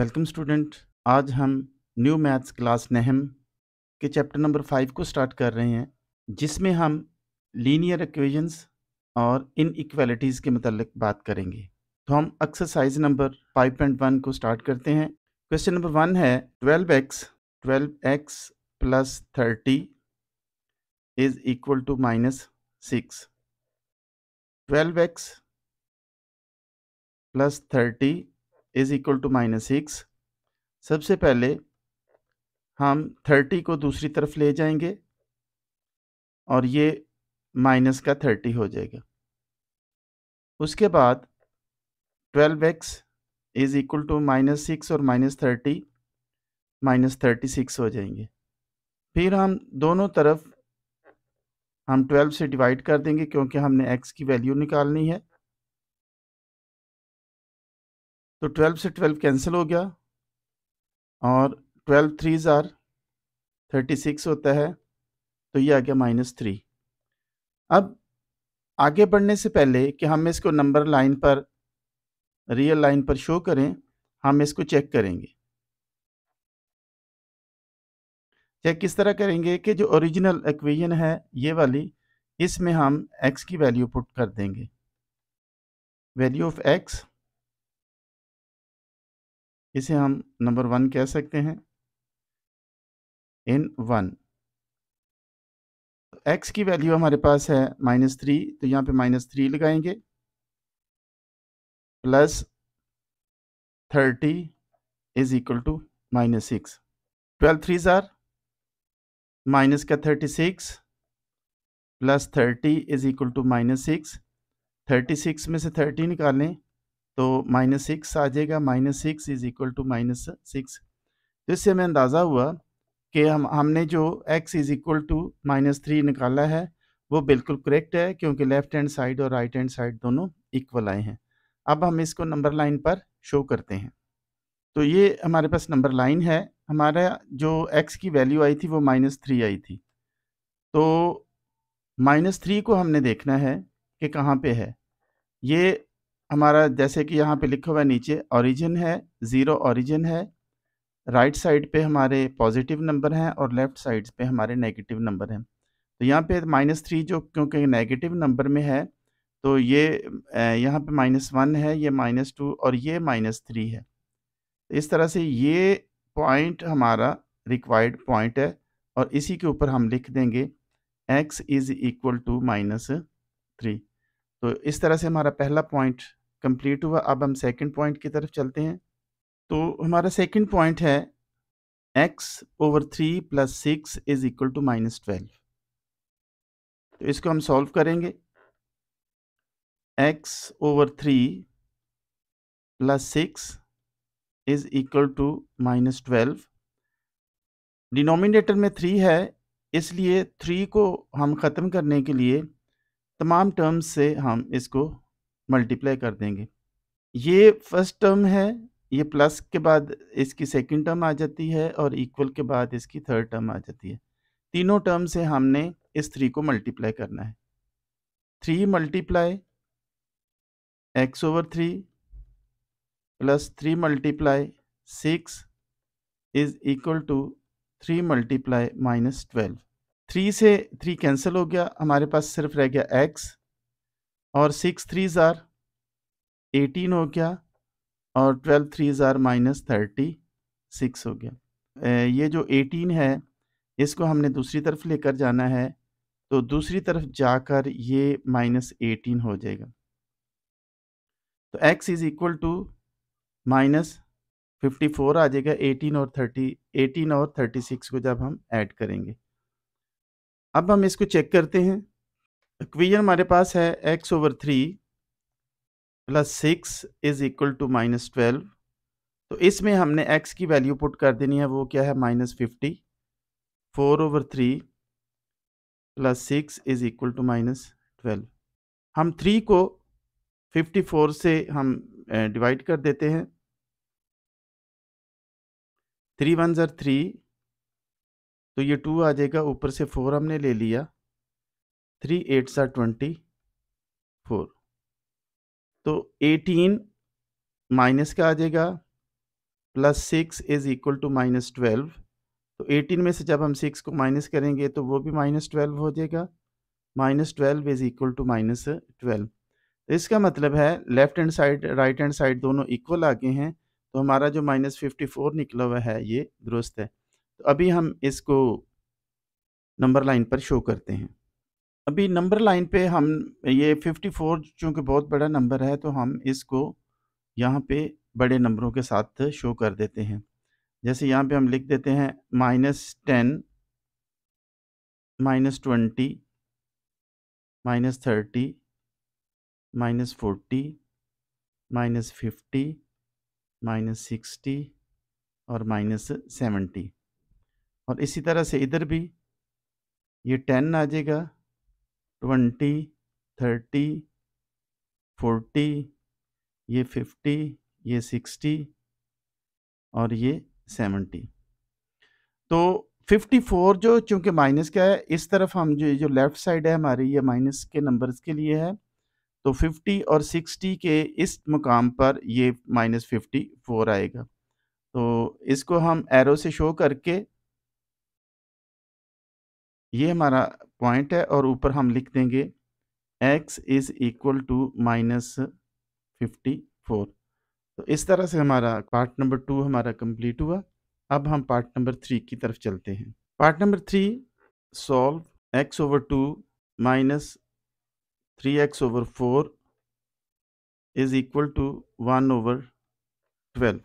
Welcome student. आज हम new maths class नहम के चैप्टर नंबर 5 को स्टार्ट कर रहे हैं, जिसमें हम लीनियर इक्वेशंस और इनइक्वालिटीज़ के मतलब बात करेंगे। तो हम एक्सरसाइज नंबर 5.1 को स्टार्ट करते हैं। क्वेश्चन नंबर 1 है 12x plus 30 is equal to -6। 12x plus 30 is equal to -6। सबसे पहले हम 30 को दूसरी तरफ ले जाएंगे और ये माइनस का 30 हो जाएगा। उसके बाद 12x इज इक्वल टू -6 और -30 -36 हो जाएंगे। फिर हम दोनों तरफ हम 12 से डिवाइड कर देंगे क्योंकि हमने x की वैल्यू निकालनी है। तो 12 से 12 कैंसिल हो गया और 12 3s आर 36 होता है, तो ये आ गया -3। अब आगे बढ़ने से पहले कि हम इसको नंबर लाइन पर रियल लाइन पर शो करें, हम इसको चेक करेंगे। चेक किस तरह करेंगे कि जो ओरिजिनल इक्वेशन है ये वाली, इसमें हम x की वैल्यू पुट कर देंगे। वैल्यू ऑफ x, इसे हम नंबर 1 कह सकते हैं इन 1। x की वैल्यू हमारे पास है -3, तो यहाँ पे -3 लगाएंगे, plus 30 is equal to -6। 12 3s are minus का 36 प्लस 30 इज इक्वल टू -6। 36 में से 30 निकालें तो -6 आ जाएगा। -6 इज इक्वल टू -6। तो इससे हमें अंदाज़ा हुआ कि हमने जो x इज इक्वल टू -3 निकाला है वो बिल्कुल करेक्ट है, क्योंकि लेफ्ट हैंड साइड और राइट हैंड साइड दोनों इक्वल आए हैं। अब हम इसको नंबर लाइन पर शो करते हैं। तो ये हमारे पास नंबर लाइन है। हमारा जो x की वैल्यू आई थी वो -3 आई थी। तो -3 को हमने देखना है कि कहाँ पे है। ये हमारा जैसे कि यहाँ पे लिखा हुआ है नीचे, ओरिजिन है, 0 ओरिजिन है, राइट साइड पे हमारे पॉजिटिव नंबर हैं और लेफ्ट साइड पे हमारे नेगेटिव नंबर हैं। तो यहाँ पे -3 जो क्योंकि नेगेटिव नंबर में है, तो ये यहाँ पे -1 है, ये -2 और ये -3 है। तो इस तरह से ये पॉइंट हमारा रिक्वायर्ड पॉइंट है और इसी के ऊपर हम लिख देंगे x इज इक्वल टू -3। तो इस तरह से हमारा पहला पॉइंट कंप्लीट हुआ। अब हम सेकंड पॉइंट की तरफ चलते हैं। तो हमारा सेकंड पॉइंट है x/3 + 6 इज इक्वल टू -12। तो इसको हम सॉल्व करेंगे। x/3 + 6 is equal to -12। Denominator में 3 है, इसलिए 3 को हम ख़त्म करने के लिए तमाम टर्म्स से हम इसको मल्टीप्लाई कर देंगे। ये फर्स्ट टर्म है, ये प्लस के बाद इसकी सेकंड टर्म आ जाती है और इक्वल के बाद इसकी थर्ड टर्म आ जाती है। तीनों टर्म से हमने इस 3 को मल्टीप्लाई करना है। 3 multiply x/3 plus 3 multiply 6 is equal to 3 multiply -12। 3 से 3 कैंसिल हो गया, हमारे पास सिर्फ रह गया x और 6 3s आर 18 हो गया और 12 3s आर -36 हो गया। ये जो 18 है इसको हमने दूसरी तरफ लेकर जाना है, तो दूसरी तरफ जाकर ये -18 हो जाएगा। तो x इज इक्वल टू -54 आ जाएगा। 18 और 36 को जब हम ऐड करेंगे। अब हम इसको चेक करते हैं। इक्वेशन हमारे पास है x/3 + 6 इज इक्वल टू -12। तो इसमें हमने x की वैल्यू पुट कर देनी है, वो क्या है -50। 4/3 + 6 इज इक्वल टू -12। हम 3 को 54 से हम डिवाइड कर देते हैं। 3 1s आर 3, तो ये 2 आ जाएगा, ऊपर से 4 हमने ले लिया। 3 8s आर 24। तो 18 माइनस का आ जाएगा प्लस 6 इज इक्वल टू -12। तो 18 में से जब हम 6 को माइनस करेंगे तो वो भी -12 हो जाएगा। -12 इज इक्वल टू -12। तो इसका मतलब है left hand side right hand side दोनों इक्वल आ गए हैं, तो हमारा जो -54 निकला हुआ है ये दुरुस्त है। तो अभी हम इसको नंबर लाइन पर शो करते हैं। अभी नंबर लाइन पे हम ये 54 चूँकि बहुत बड़ा नंबर है तो हम इसको यहाँ पे बड़े नंबरों के साथ शो कर देते हैं। जैसे यहाँ पे हम लिख देते हैं -10, -20, -30, -40, -50, -60 और -70। और इसी तरह से इधर भी ये 10 आ जाएगा, 20, 30, 40, ये 50, ये 60 और ये 70। तो 54 जो चूँकि माइनस का है, इस तरफ हम जो लेफ़्ट साइड है हमारी ये माइनस के नंबर्स के लिए है, तो 50 और 60 के इस मुकाम पर ये -54 आएगा। तो इसको हम एरो से शो करके ये हमारा पॉइंट है और ऊपर हम लिख देंगे x इज़ इक्वल टू -54। तो इस तरह से हमारा पार्ट नंबर 2 हमारा कंप्लीट हुआ। अब हम पार्ट नंबर 3 की तरफ चलते हैं। Part number 3, solve x/2 minus 3x/4 is equal to 1/12।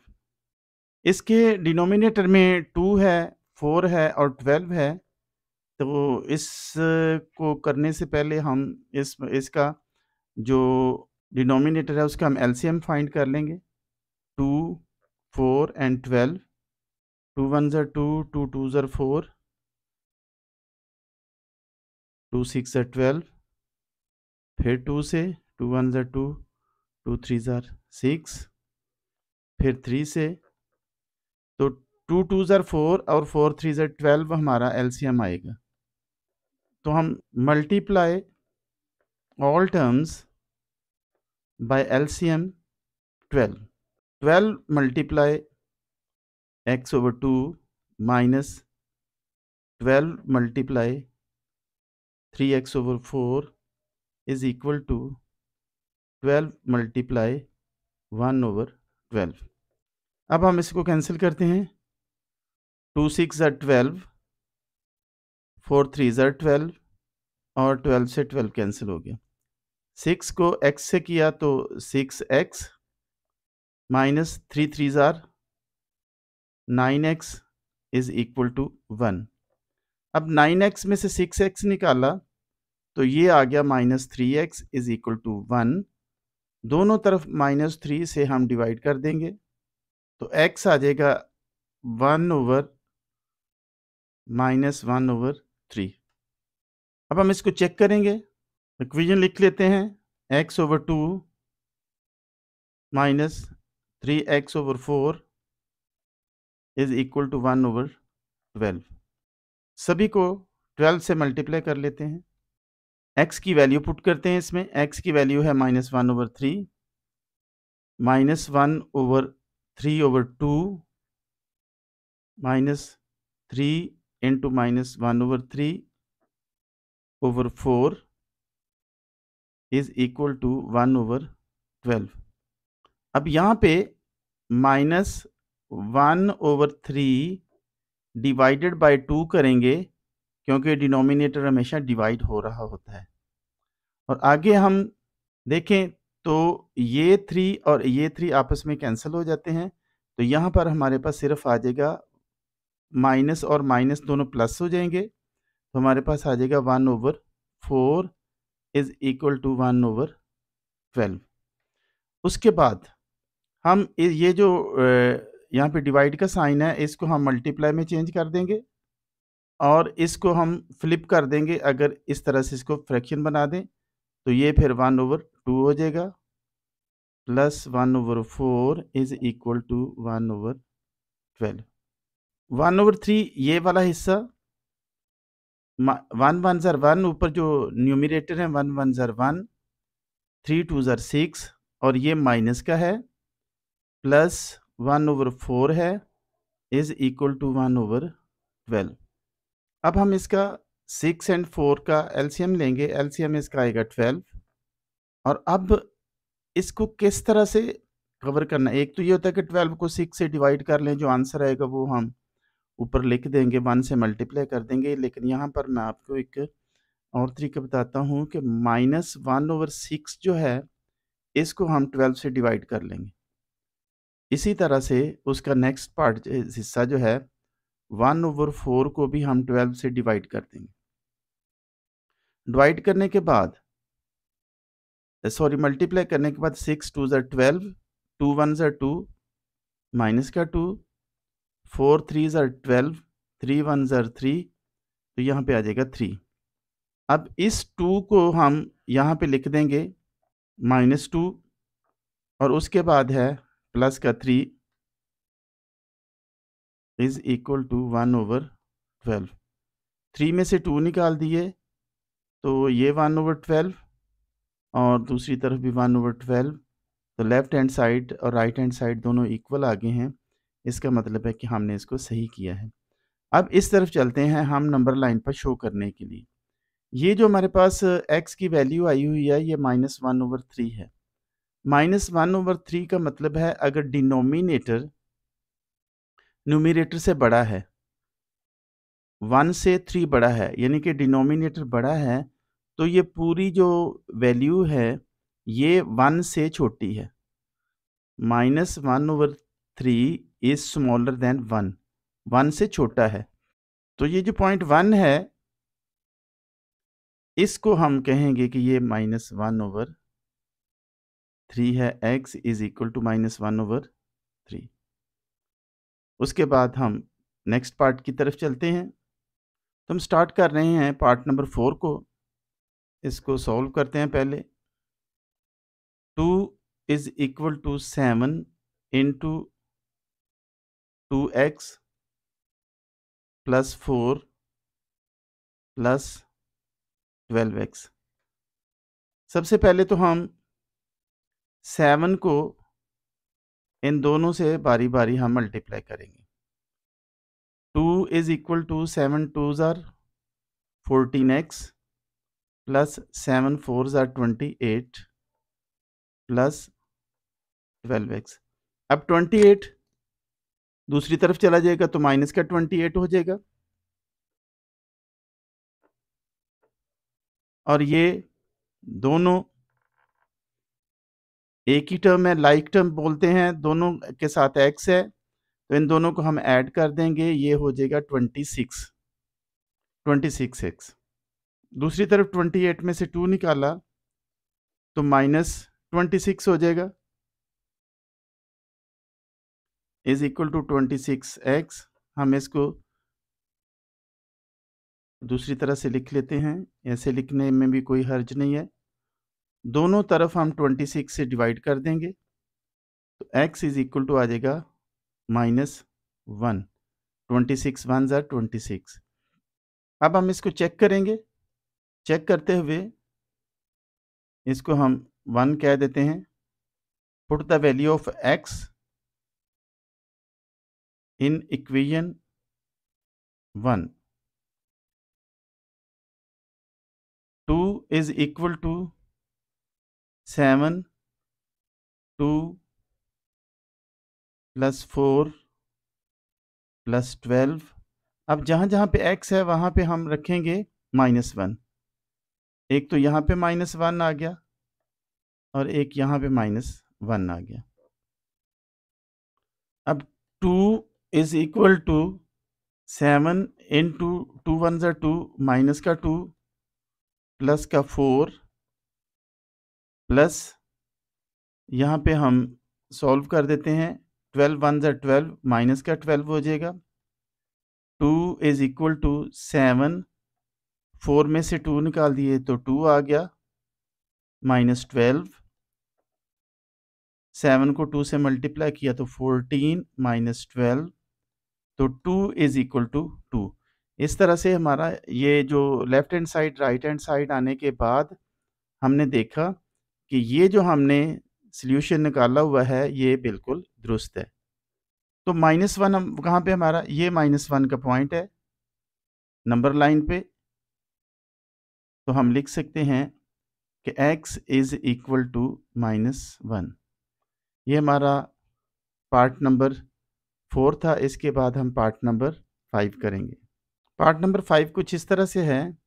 इसके डिनोमिनेटर में 2 है, 4 है और 12 है। तो इसको करने से पहले हम इसका जो डिनोमिनेटर है उसका हम एलसीएम फाइंड कर लेंगे। 2, 4 एंड 12। 2 1 are 2, 2 2 are 4, 2 6 are 12, फिर 2 से 2 1 are 2, 2 3 are 6, फिर 3 से तो 2 2 are 4 और 4 3 are 12 हमारा एलसीएम आएगा। तो हम multiply all terms by LCM 12। 12 multiply x/2 minus 12 multiply 3x/4 is equal to 12 multiply 1/12। अब हम इसको कैंसिल करते हैं। 2 6 are 12, 4 3 are 12 और 12 से 12 कैंसिल हो गया। 6 को x से किया तो 6x minus 3 3 are 9x is equal to 1। अब 9x में से 6x निकाला तो ये आ गया -3x इज इक्वल टू 1। दोनों तरफ -3 से हम डिवाइड कर देंगे तो x आ जाएगा 1/-1/3। अब हम इसको चेक करेंगे। इक्वेशन लिख लेते हैं। x/2 minus 3x/4 is equal to 1/12। सभी को 12 से मल्टीप्लाई कर लेते हैं। x की वैल्यू पुट करते हैं इसमें। x की वैल्यू है -1/3, -1/3/2 -3 इंटू -1/3/4 इज इक्वल टू 1/12। अब यहाँ पे -1/3 डिवाइडेड बाय 2 करेंगे क्योंकि डिनोमिनेटर हमेशा डिवाइड हो रहा होता है। और आगे हम देखें तो ये 3 और ये 3 आपस में कैंसिल हो जाते हैं। तो यहाँ पर हमारे पास सिर्फ आ जाएगा माइनस और माइनस दोनों प्लस हो जाएंगे। तो हमारे पास आ जाएगा 1/4 इज इक्वल टू 1/12। उसके बाद हम ये जो यहाँ पे डिवाइड का साइन है इसको हम मल्टीप्लाई में चेंज कर देंगे और इसको हम फ्लिप कर देंगे। अगर इस तरह से इसको फ्रैक्शन बना दें तो ये फिर 1/2 हो जाएगा प्लस 1/4 इज इक्वल टू 1/12। 1/3 ये वाला हिस्सा 1 1 are 1, ऊपर जो न्यूमिनेटर है 1 1 are 1, 3 2 are 6 और ये माइनस का है प्लस 1/4 है इज इक्वल टू 1/12। अब हम इसका 6 और 4 का एलसीएम लेंगे, एलसीएम इसका आएगा 12। और अब इसको किस तरह से कवर करना है, एक तो ये होता है कि 12 को 6 से डिवाइड कर लें, जो आंसर आएगा वो हम ऊपर लिख देंगे, 1 से मल्टीप्लाई कर देंगे। लेकिन यहाँ पर मैं आपको एक और तरीका बताता हूँ कि -1/6 जो है इसको हम 12 से डिवाइड कर लेंगे। इसी तरह से उसका नेक्स्ट पार्ट हिस्सा जो है 1/4 को भी हम 12 से डिवाइड कर देंगे। डिवाइड करने के बाद मल्टीप्लाई करने के बाद 6 2 ज़ा 12, 2 1 ज़ा 2, माइनस का 2, 4 3 ज़ा 12, 3 1 ज़ा 3, तो यहाँ पे आ जाएगा 3। अब इस 2 को हम यहाँ पे लिख देंगे -2 और उसके बाद है प्लस का 3 इज इक्वल टू 1/12। 3 में से 2 निकाल दिए तो ये 1/12 और दूसरी तरफ भी 1/12। तो लेफ्ट हैंड साइड और राइट हैंड साइड दोनों इक्वल आगे हैं, इसका मतलब है कि हमने इसको सही किया है। अब इस तरफ चलते हैं हम नंबर लाइन पर शो करने के लिए। ये जो हमारे पास x की वैल्यू आई हुई है ये -1/3 है। -1/3 का मतलब है अगर डिनोमिनेटर न्यूमरेटर से बड़ा है, 1 से 3 बड़ा है, यानी कि डिनोमिनेटर बड़ा है, तो ये पूरी जो वैल्यू है ये 1 से छोटी है। -1/3 इज स्मॉलर देन 1, 1 से छोटा है। तो ये जो पॉइंट 1 है इसको हम कहेंगे कि ये -1/3 है, x इज इक्वल टू -1/3। उसके बाद हम नेक्स्ट पार्ट की तरफ चलते हैं। तो हम स्टार्ट कर रहे हैं पार्ट नंबर 4 को। इसको सॉल्व करते हैं पहले। 2 is equal to 7 into 2x plus 4 plus 12x। सबसे पहले तो हम 7 को इन दोनों से बारी बारी हम मल्टीप्लाई करेंगे। 2 is equal to 7 2s are 14x plus 7 4s are 28 plus 12x। अब 28 दूसरी तरफ चला जाएगा तो माइनस का 28 हो जाएगा, और ये दोनों एक ही टर्म है, लाइक टर्म बोलते हैं, दोनों के साथ x है, तो इन दोनों को हम ऐड कर देंगे, ये हो जाएगा 26x। दूसरी तरफ 28 में से 2 निकाला तो -26 हो जाएगा, इज इक्वल टू 26x। हम इसको दूसरी तरह से लिख लेते हैं, ऐसे लिखने में भी कोई हर्ज नहीं है। दोनों तरफ हम 26 से डिवाइड कर देंगे तो x इज इक्वल टू आ जाएगा -1। 26 1s are 26। अब हम इसको चेक करेंगे। चेक करते हुए इसको हम 1 कह देते हैं। Put the value of x in equation 1। 2 is equal to 7 2 plus 4 plus 12। अब जहाँ जहाँ पे x है वहाँ पे हम रखेंगे -1। एक तो यहाँ पे -1 आ गया और एक यहाँ पे -1 आ गया। अब 2 is equal to 7 into 2 1s are 2 minus का 2 प्लस का 4 प्लस यहाँ पे हम सॉल्व कर देते हैं। 12 1s are 12 माइनस का 12 हो जाएगा। 2 इज इक्वल टू 7, 4 में से 2 निकाल दिए तो 2 आ गया, -12। 7 को 2 से मल्टीप्लाई किया तो 14 -12, तो 2 इज इक्वल टू 2। इस तरह से हमारा ये जो left hand side right hand side आने के बाद हमने देखा कि ये जो हमने सॉल्यूशन निकाला हुआ है ये बिल्कुल दुरुस्त है। तो -1 हम कहाँ पे, हमारा ये -1 का पॉइंट है नंबर लाइन पे। तो हम लिख सकते हैं कि x इज इक्वल टू -1। ये हमारा पार्ट नंबर 4 था। इसके बाद हम पार्ट नंबर 5 करेंगे। पार्ट नंबर 5 कुछ इस तरह से है,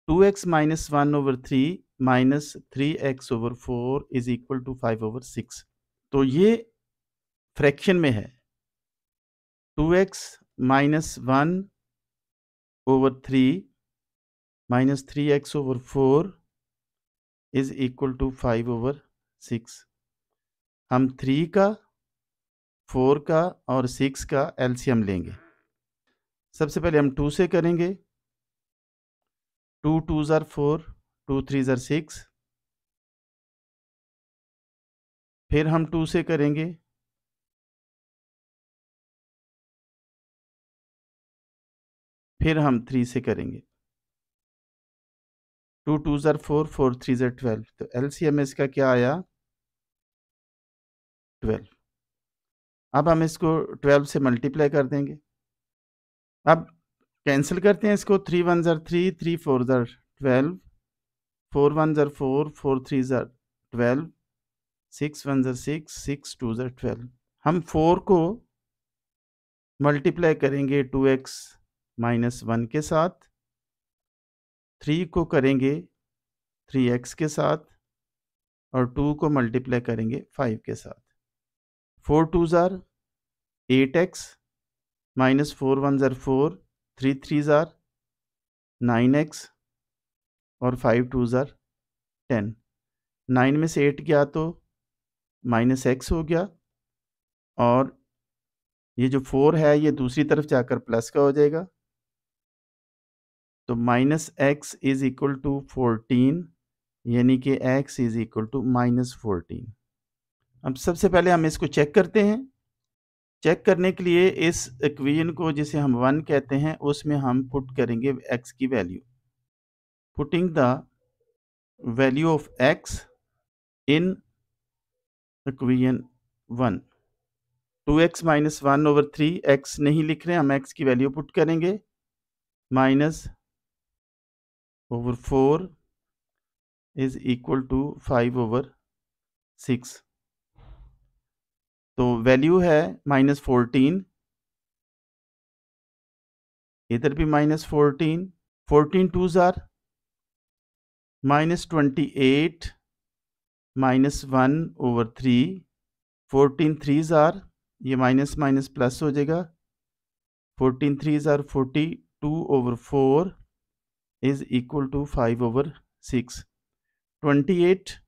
2x - 1/3 minus 3x/4 is equal to 5/6। तो ये फ्रैक्शन में है। 2x - 1/3 minus 3x/4 is equal to 5/6। हम 3 का, 4 का और 6 का एलसीएम लेंगे। सबसे पहले हम 2 से करेंगे। 2 2s are 4, 2 3s are 6। फिर हम 2 से करेंगे। फिर हम 3 से करेंगे। 2 2s are 4, 4 3s are 12। तो एलसीएम इसका क्या आया, 12। अब हम इसको 12 से मल्टीप्लाई कर देंगे। अब कैंसिल करते हैं इसको। 3 1s are 3, 3 4s are 12, 4 1s are 4, 4 3s are 12, 6 1s are 6, 6 2s are 12। हम 4 को मल्टीप्लाई करेंगे 2x - 1 के साथ, 3 को करेंगे 3x के साथ और 2 को मल्टीप्लाई करेंगे 5 के साथ। 4 2s are 8x, -4 1s are 4, 3 3s are 9x और 5 2s are 10। 9 में से 8 गया तो -x हो गया और ये जो 4 है ये दूसरी तरफ जाकर प्लस का हो जाएगा। तो -x इज इक्वल टू 14, यानी कि x इज इक्वल टू -14। अब सबसे पहले हम इसको चेक करते हैं। चेक करने के लिए इस इक्वेशन को, जिसे हम 1 कहते हैं, उसमें हम पुट करेंगे x की value. Putting the value of x in equation 1। 2x - 1/3, x नहीं लिख रहे, हम x की वैल्यू पुट करेंगे। -4 इज इक्वल टू 5/6। तो वैल्यू है -14, इधर भी -14, 14 2s are -28 -1/3, 14 3s are, ये माइनस माइनस प्लस हो जाएगा, 14 3s are 42/4 is equal to 5/6। 28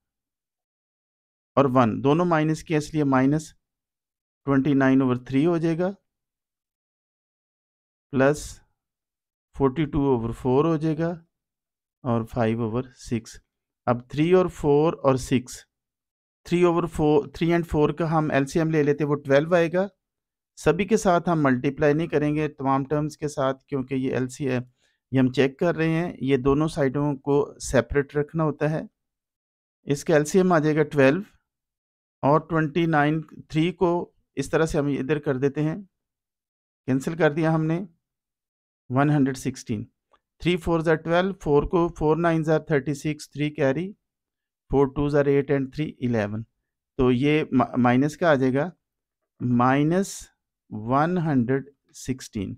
और 1 दोनों माइनस के, इसलिए -29/3 हो जाएगा, प्लस 42/4 हो जाएगा और 5/6। अब 3 और 4 और 6, 3 एंड 4 का हम एलसीएम ले लेते, वो 12 आएगा। सभी के साथ हम मल्टीप्लाई नहीं करेंगे, तमाम टर्म्स के साथ, क्योंकि ये एलसीएम ये हम चेक कर रहे हैं, ये दोनों साइडों को सेपरेट रखना होता है। इसका एलसीएम आ जाएगा 12 और 29। 3 को इस तरह से हम इधर कर देते हैं, कैंसिल कर दिया हमने, 116। 3 4s are 12, 4 को 4 9s are 36, 3 carry, 4 2s are 8 and 3 11। तो ये माइनस का आ जाएगा -116।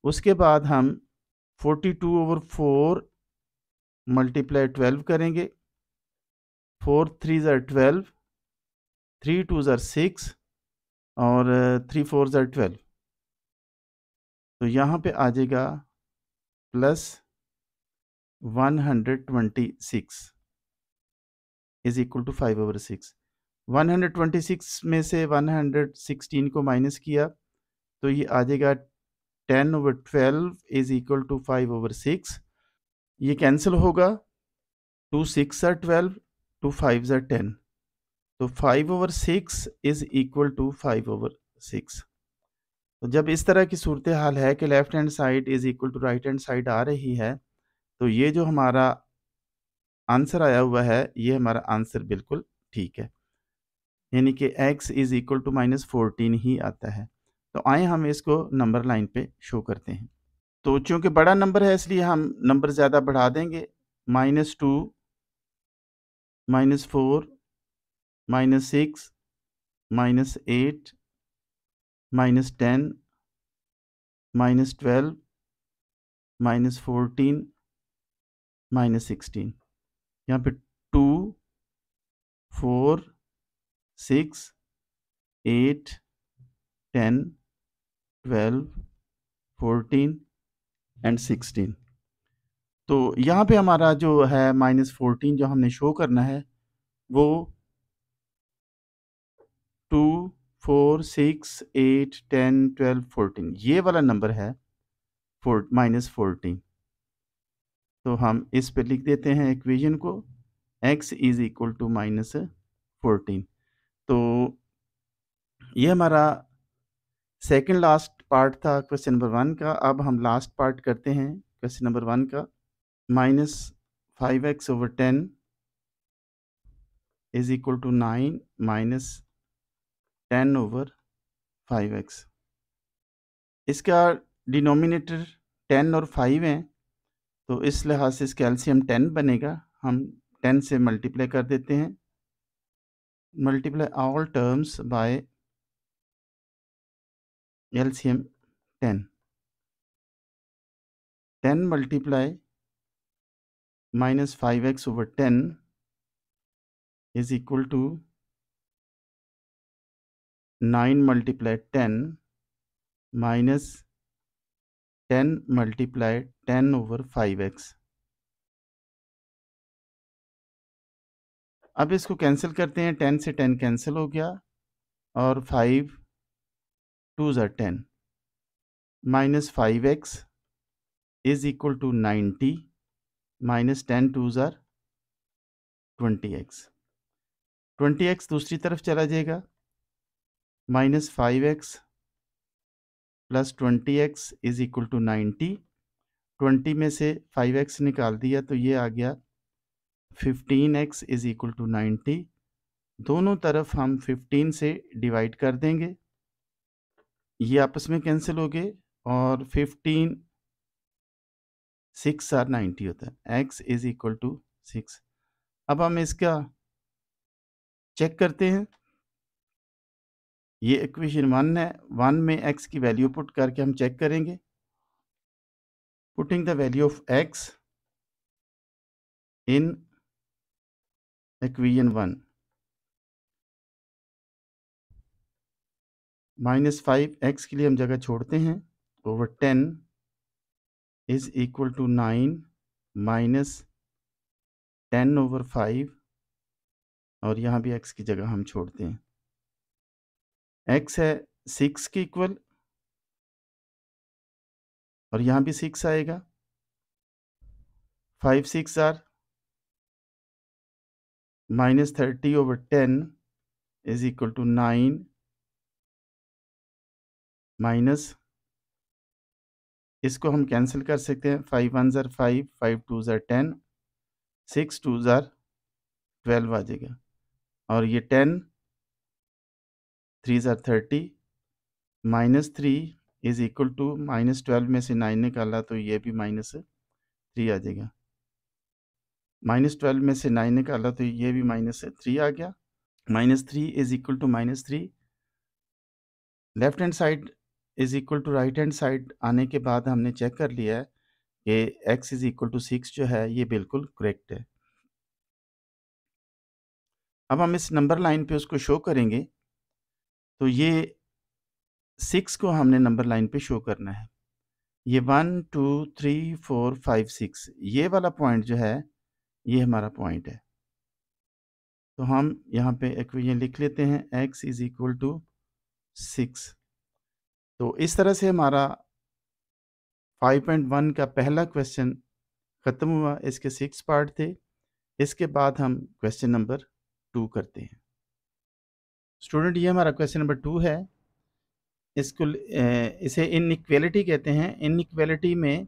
उसके बाद हम 42/4 मल्टीप्लाई 12 करेंगे। 4 3s are 12, 3 2s are 6 और 3 4s are 12। तो यहाँ पे आ जाएगा +126 इज इक्वल टू 5/6। 126 में से 116 को माइनस किया तो ये आ जाएगा 10/12 इज इक्वल टू 5/6। ये कैंसिल होगा, 2 6 are 12, 2 5s are 10। तो 5/6 इज इक्वल टू 5/6। तो जब इस तरह की सूरत हाल है कि left hand side is equal to right hand side आ रही है, तो ये जो हमारा आंसर आया हुआ है, ये हमारा आंसर बिल्कुल ठीक है। यानी कि x इज इक्वल टू -14 ही आता है। तो आए हम इसको नंबर लाइन पे शो करते हैं। तो चूंकि बड़ा नंबर है इसलिए हम नंबर ज़्यादा बढ़ा देंगे। -2, -4, -6, -8, -10, -12, -14, -16। यहाँ पे 2, 4, 6, 8, 10, 12, 14 एंड 16। तो यहाँ पे हमारा जो है -14 जो हमने शो करना है वो 2, 4, 6, 8, 10, 12, 14 ये वाला नंबर है -14। तो हम इस पे लिख देते हैं इक्वेशन को x इज इक्वल टू -14। तो ये हमारा सेकंड लास्ट पार्ट था क्वेश्चन नंबर 1 का। अब हम लास्ट पार्ट करते हैं क्वेश्चन नंबर 1 का। -5x/10 is equal to 9 -10/5x। इसका डिनोमिनेटर 10 और 5 है, तो इस लिहाज से इसका एलसीएम 10 बनेगा। हम 10 से मल्टीप्लाई कर देते हैं। Multiply all terms by LCM 10। 10 multiply -5x/10 is equal to 9 multiply 10 minus 10 multiply 10/5x। अब इसको कैंसिल करते हैं। 10 से 10 कैंसिल हो गया और 5 2 ज़ा 10 -5x इज इक्वल टू 90 -10 2 ज़ा 20x। 20x दूसरी तरफ चला जाएगा। -5x plus 20x is equal to 90। 20 में से 5x निकाल दिया तो ये आ गया 15x इज इक्वल टू 90। दोनों तरफ हम 15 से डिवाइड कर देंगे, ये आपस में कैंसिल हो गए और 15 6 और 90 होता है। x is equal to 6। अब हम इसका चेक करते हैं। ये इक्वेशन 1 है। 1 में x की वैल्यू पुट करके हम चेक करेंगे। Putting the value of x in equation 1, -5x के लिए हम जगह छोड़ते हैं ओवर 10 इज इक्वल टू 9 -10/5 और यहाँ भी x की जगह हम छोड़ते हैं। x है 6 के इक्वल और यहाँ भी 6 आएगा। 5 6 are -30/10 is equal to 9 minus, इसको हम कैंसिल कर सकते हैं। 5 1 ज़र 5, 5 2 ज़र 10, 6 2 ज़र 12 आ जाएगा और ये 10 3 ज़र 30 -3 इज इक्वल टू -12 में से 9 निकाला तो ये भी -3 आ जाएगा। -12 में से 9 निकाला तो ये भी -3 आ गया। -3 is equal to -3। Left hand side is equal to right hand side आने के बाद हमने चेक कर लिया है कि x इज इक्वल टू 6 जो है ये बिल्कुल करेक्ट है। अब हम इस नंबर लाइन पे उसको शो करेंगे। तो ये 6 को हमने नंबर लाइन पे शो करना है। ये 1 2 3 4 5 6 ये वाला पॉइंट जो है ये हमारा पॉइंट है। तो हम यहाँ पे इक्वेशन लिख लेते हैं x इज इक्वल टू 6। तो इस तरह से हमारा 5.1 का पहला क्वेश्चन ख़त्म हुआ। इसके 6 पार्ट थे। इसके बाद हम क्वेश्चन नंबर 2 करते हैं। स्टूडेंट ये हमारा क्वेश्चन नंबर 2 है। इसको इसे इनइक्वालिटी कहते हैं। इनइक्वालिटी में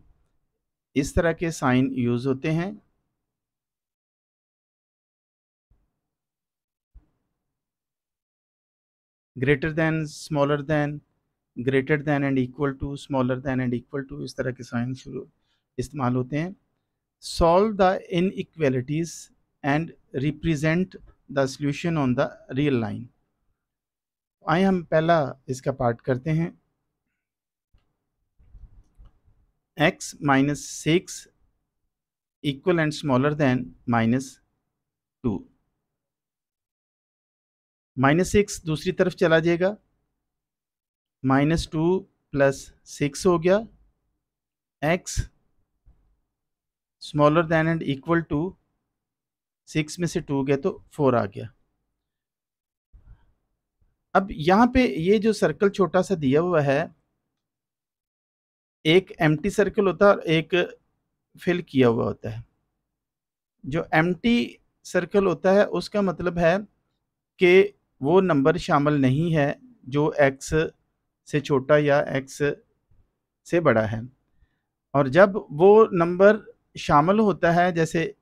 इस तरह के साइन यूज़ होते हैं। Greater than, smaller than, greater than and equal to, smaller than and equal to, इस तरह के साइन शुरू इस्तेमाल होते हैं। Solve the inequalities and represent the solution on the real line. आइए हम पहला इसका पार्ट करते हैं। x minus 6 equal and smaller than -2। -6 दूसरी तरफ चला जाएगा, -2 + 6 हो गया। x smaller than and equal to, 6 में से 2 गया तो 4 आ गया। अब यहाँ पे ये जो सर्कल छोटा सा दिया हुआ है, एक एम्प्टी सर्कल होता है और एक फिल किया हुआ होता है। जो एम्प्टी सर्कल होता है उसका मतलब है कि वो नंबर शामिल नहीं है जो x से छोटा या x से बड़ा है। और जब वो नंबर शामिल होता है, जैसे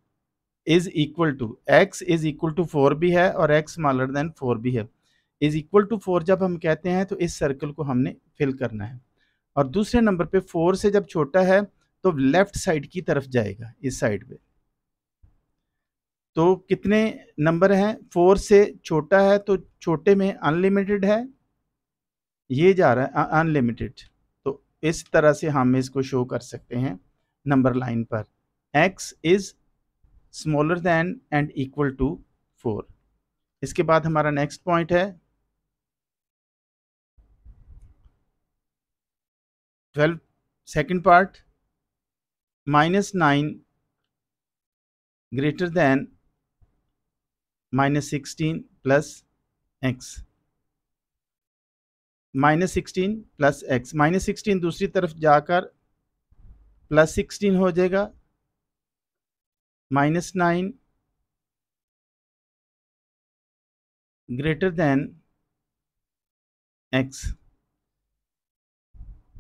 is equal to, x is equal to 4 भी है और x स्मॉलर देन 4 भी है, इज इक्वल टू 4 जब हम कहते हैं तो इस सर्कल को हमने फिल करना है। और दूसरे नंबर पे 4 से जब छोटा है तो लेफ्ट साइड की तरफ जाएगा, इस साइड पे। तो कितने नंबर हैं? 4 से छोटा है तो छोटे में अनलिमिटेड है, ये जा रहा है अनलिमिटेड। तो इस तरह से हम इसको शो कर सकते हैं नंबर लाइन पर, x is smaller than and equal to 4। इसके बाद हमारा नेक्स्ट पॉइंट है 12 second part, -9 greater than -16 plus x। -16 plus x, -16 दूसरी तरफ जाकर +16 हो जाएगा, -9 ग्रेटर देन x।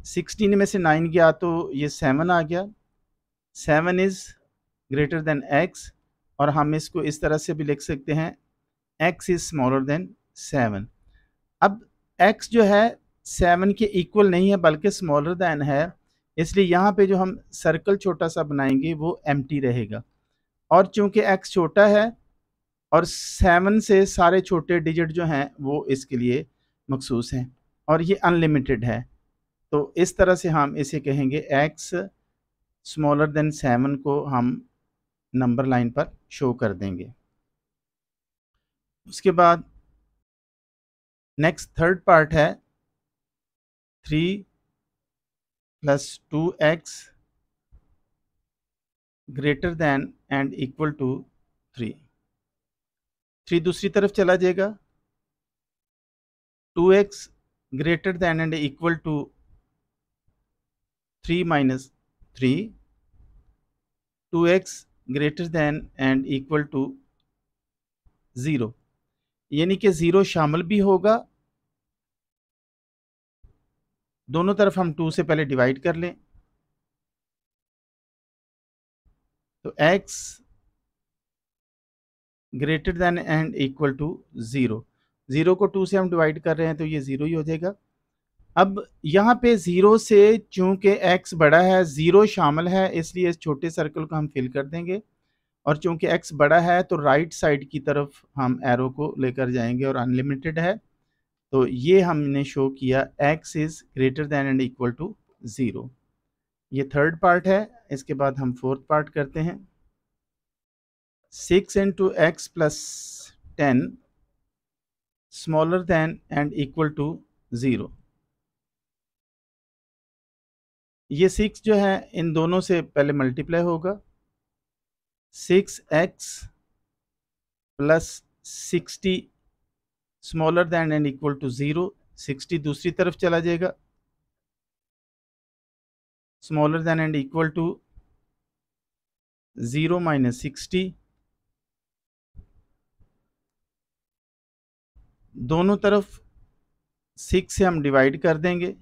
16 में से 9 गया तो ये 7 आ गया, 7 इज ग्रेटर देन x। और हम इसको इस तरह से भी लिख सकते हैं, x इज स्मॉलर देन 7। अब x जो है 7 के इक्वल नहीं है बल्कि स्मॉलर देन है, इसलिए यहाँ पे जो हम सर्कल छोटा सा बनाएंगे वो एम्प्टी रहेगा। और चूंकि x छोटा है और 7 से सारे छोटे डिजिट जो हैं वो इसके लिए मखसूस हैं और ये अनलिमिटेड है, तो इस तरह से हम इसे कहेंगे x स्मॉलर देन 7 को हम नंबर लाइन पर शो कर देंगे। उसके बाद नेक्स्ट थर्ड पार्ट है 3 + 2x greater than and equal to 3। 3 दूसरी तरफ चला जाएगा, 2x greater than and equal to 3 minus 3, 2x greater than and equal to 0, यानी कि 0 शामिल भी होगा। दोनों तरफ हम 2 से पहले डिवाइड कर लें, तो x greater than and equal to 0, 0 को 2 से हम डिवाइड कर रहे हैं तो ये 0 ही हो जाएगा। अब यहाँ पे 0 से चूंकि x बड़ा है, 0 शामिल है, इसलिए इस छोटे सर्कल को हम फिल कर देंगे। और चूंकि x बड़ा है तो राइट साइड की तरफ हम एरो को लेकर जाएंगे और अनलिमिटेड है, तो ये हमने शो किया x is greater than and equal to 0। ये थर्ड पार्ट है। इसके बाद हम फोर्थ पार्ट करते हैं, 6 into x plus 10 smaller than and equal to 0। ये 6 जो है इन दोनों से पहले मल्टीप्लाई होगा, 6x plus 60 smaller than and equal to 0। 60 दूसरी तरफ चला जाएगा, smaller than and equal to 0 minus 60। दोनों तरफ 6 से हम डिवाइड कर देंगे,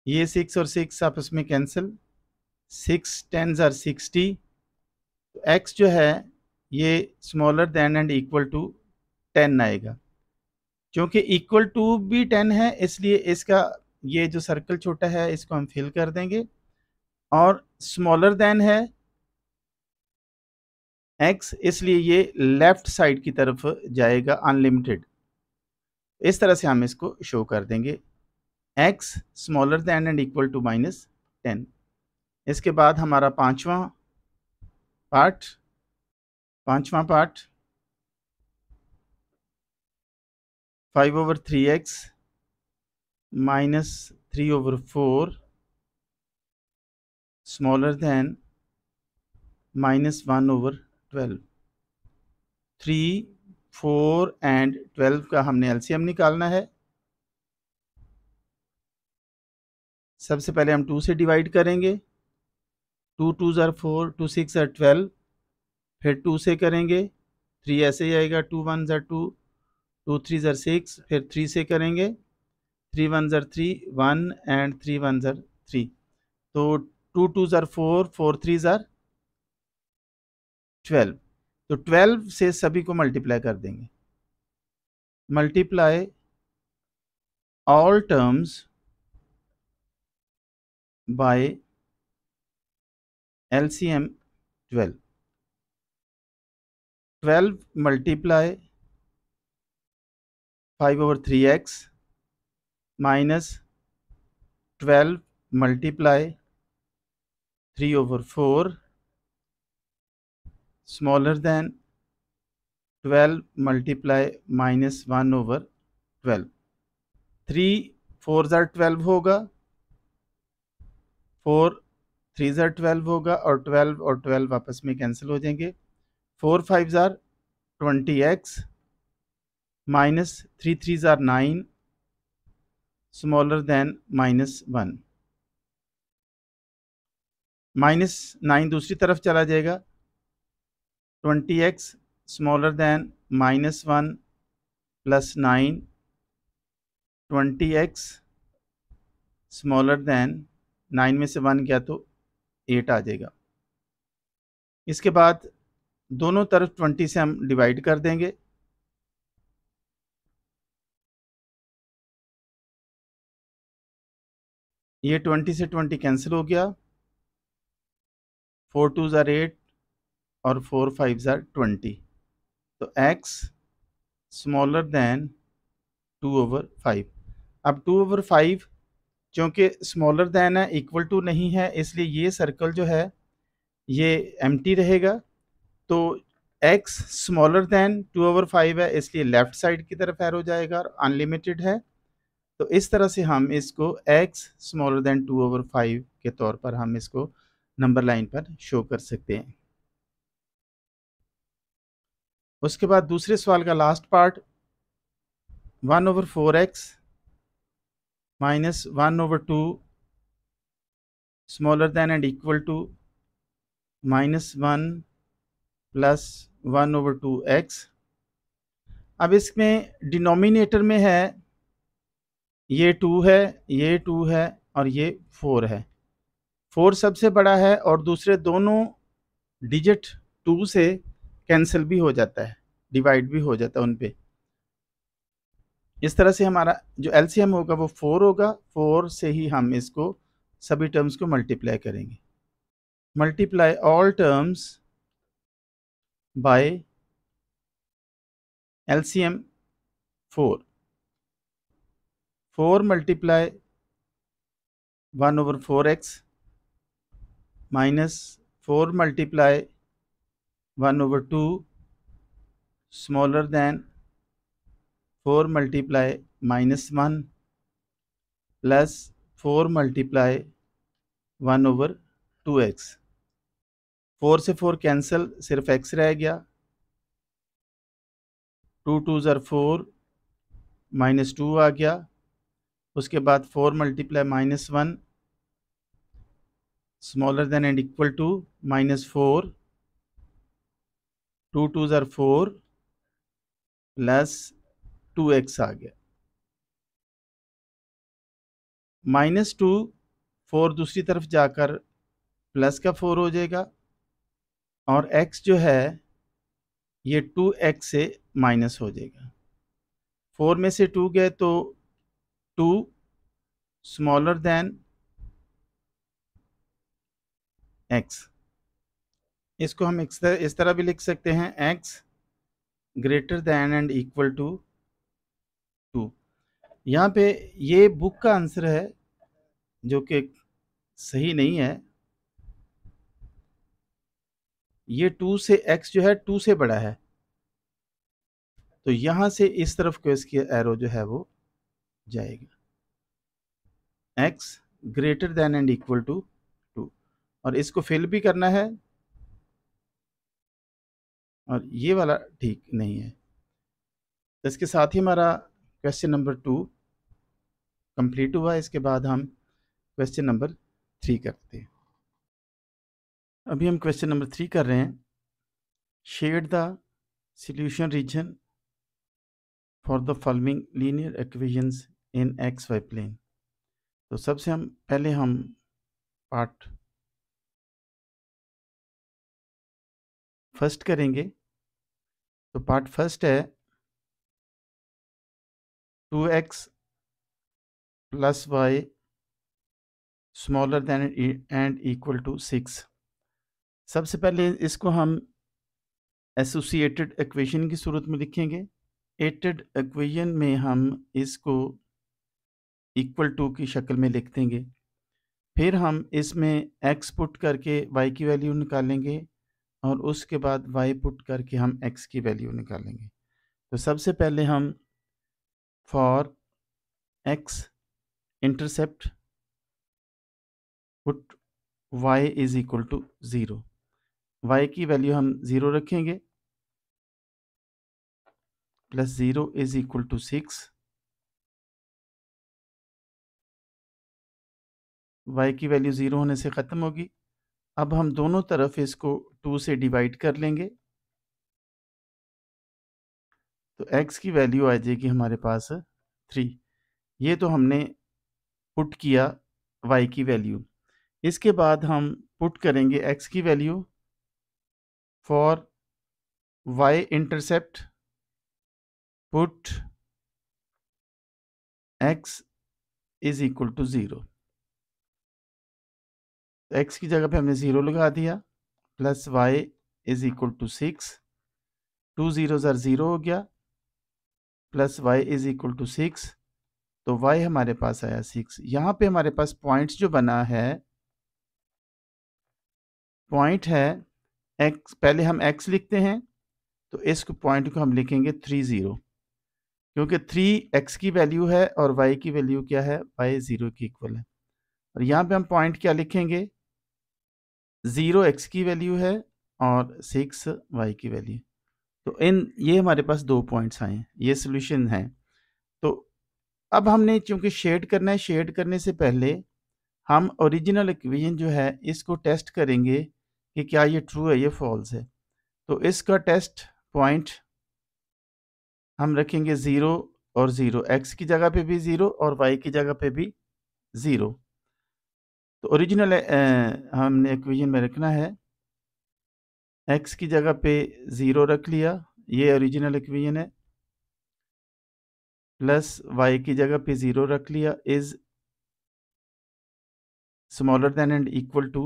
ये 6 और 6 आपस में कैंसिल, 6 10s are 60। तो x जो है ये smaller than and equal to 10 आएगा। क्योंकि इक्वल टू भी 10 है इसलिए इसका ये जो सर्कल छोटा है इसको हम फिल कर देंगे, और स्मॉलर देन है x इसलिए ये लेफ्ट साइड की तरफ जाएगा अनलिमिटेड। इस तरह से हम इसको शो कर देंगे x smaller than and equal to -10। इसके बाद हमारा पांचवा part 5/3x -3/4 smaller then -1/12। 3, 4 and 12 का हमने एलसीएम निकालना है। सबसे पहले हम 2 से डिवाइड करेंगे, 2 2s are 4, 2 6 are 12, फिर 2 से करेंगे, 3 ऐसे ही आएगा, 2 1s are 2, 2 3s are 6, फिर 3 से करेंगे, 3 1s are 3, 1 and 3 1s are 3, तो 2 2s are 4, 4 3s are 12। तो 12 से सभी को मल्टीप्लाई कर देंगे। Multiply all terms by LCM 12। 12 multiply 5/3x minus 12 multiply 3/4 smaller than 12 multiply -1/12। 3 4s are 12 होगा, 4 3s are 12 होगा, और 12 और 12 आपस में कैंसिल हो जाएंगे। 4 5s are 20x minus 3 3s are 9 smaller than -1। -9 दूसरी तरफ चला जाएगा, 20x smaller than -1 plus 9, 20x smaller than 9 में से 1 गया तो 8 आ जाएगा। इसके बाद दोनों तरफ 20 से हम डिवाइड कर देंगे, ये 20 से 20 कैंसिल हो गया, 4 2s are 8 और 4 5s are 20, तो x स्मॉलर देन 2/5। अब 2/5 क्योंकि स्मॉलर देन है इक्वल टू नहीं है इसलिए ये सर्कल जो है ये एम्प्टी रहेगा, तो x स्मॉलर देन 2/5 है इसलिए लेफ्ट साइड की तरफ एरो जाएगा और अनलिमिटेड है। तो इस तरह से हम इसको x स्मॉलर देन 2/5 के तौर पर हम इसको नंबर लाइन पर शो कर सकते हैं। उसके बाद दूसरे सवाल का last part 1/4x minus 1/2 smaller than and equal to -1 plus 1/2x। अब इसमें डिनोमिनेटर में है ये 2 है, ये 2 है और ये 4 है। 4 सबसे बड़ा है और दूसरे दोनों डिजिट 2 से कैंसिल भी हो जाता है, डिवाइड भी हो जाता है उन पे। इस तरह से हमारा जो एलसीएम होगा वो 4 होगा, 4 से ही हम इसको सभी टर्म्स को मल्टीप्लाई करेंगे। Multiply all terms by LCM 4। 4 multiply 1/4x minus 4 multiply 1/2 smaller than 4 multiply -1 plus 4 multiply 1/2x। 4 से 4 कैंसिल, सिर्फ x रह गया, 2 2s are 4 -2 आ गया। उसके बाद 4 multiply -1 smaller than and equal to -4, 2 2s are 4 plus 2x आ गया। -2 4 दूसरी तरफ जाकर प्लस का 4 हो जाएगा और x जो है ये 2x से माइनस हो जाएगा। 4 में से 2 गए तो 2 स्मॉलर देन x। इसको हम इस तरह भी लिख सकते हैं, x greater than and equal to 2। यहाँ पे ये बुक का आंसर है जो कि सही नहीं है। ये 2 से x जो है 2 से बड़ा है, तो यहाँ से इस तरफ को इसकी एरो जो है वो जाएगा, x greater than and equal to 2। और इसको फिल भी करना है, और ये वाला ठीक नहीं है। तो इसके साथ ही हमारा क्वेश्चन नंबर 2 कंप्लीट हुआ। इसके बाद हम क्वेश्चन नंबर 3 करते हैं। अभी हम क्वेश्चन नंबर 3 कर रहे हैं। Shade the solution region for the following linear equations in x y plane. तो सबसे पहले हम पार्ट फर्स्ट करेंगे। तो पार्ट फर्स्ट है 2x plus y smaller than and equal to 6। सबसे पहले इसको हम एसोसिएटेड इक्वेशन की सूरत में लिखेंगे। एटेड इक्वेशन में हम इसको इक्वल टू की शक्ल में लिख देंगे। फिर हम इसमें x पुट करके y की वैल्यू निकालेंगे, और उसके बाद y पुट करके हम x की वैल्यू निकालेंगे। तो सबसे पहले हम for x intercept put y is equal to 0। y की वैल्यू हम 0 रखेंगे, plus 0 is equal to 6। y की वैल्यू 0 होने से ख़त्म होगी। अब हम दोनों तरफ इसको 2 से डिवाइड कर लेंगे, तो x की वैल्यू आ जाएगी हमारे पास 3। ये तो हमने पुट किया y की वैल्यू। इसके बाद हम पुट करेंगे x की value for y intercept put x is equal to 0। x की जगह पे हमने 0 लगा दिया, plus y is equal to 6। 2 0 0 हो गया, plus y is equal to 6। तो y हमारे पास आया 6। यहाँ पे हमारे पास पॉइंट्स जो बना है, पॉइंट है x, पहले हम x लिखते हैं, तो इस पॉइंट को हम लिखेंगे 3 0, क्योंकि 3 x की वैल्यू है और y की वैल्यू क्या है, y 0 की इक्वल है। और यहाँ पे हम पॉइंट क्या लिखेंगे, 0 x की वैल्यू है और 6 y की वैल्यू। तो ये हमारे पास 2 पॉइंट्स आए, ये सोल्यूशन है। तो अब हमने चूंकि शेड करना है, शेड करने से पहले हम ओरिजिनल इक्वेशन जो है इसको टेस्ट करेंगे कि क्या ये ट्रू है, ये फॉल्स है। तो इसका टेस्ट पॉइंट हम रखेंगे 0 और 0, x की जगह पे भी 0 और y की जगह पे भी 0। तो ओरिजिनल हमने इक्वेशन में रखना है, x की जगह पे 0 रख लिया, ये ओरिजिनल इक्वेशन है, प्लस y की जगह पे 0 रख लिया, is smaller than and equal to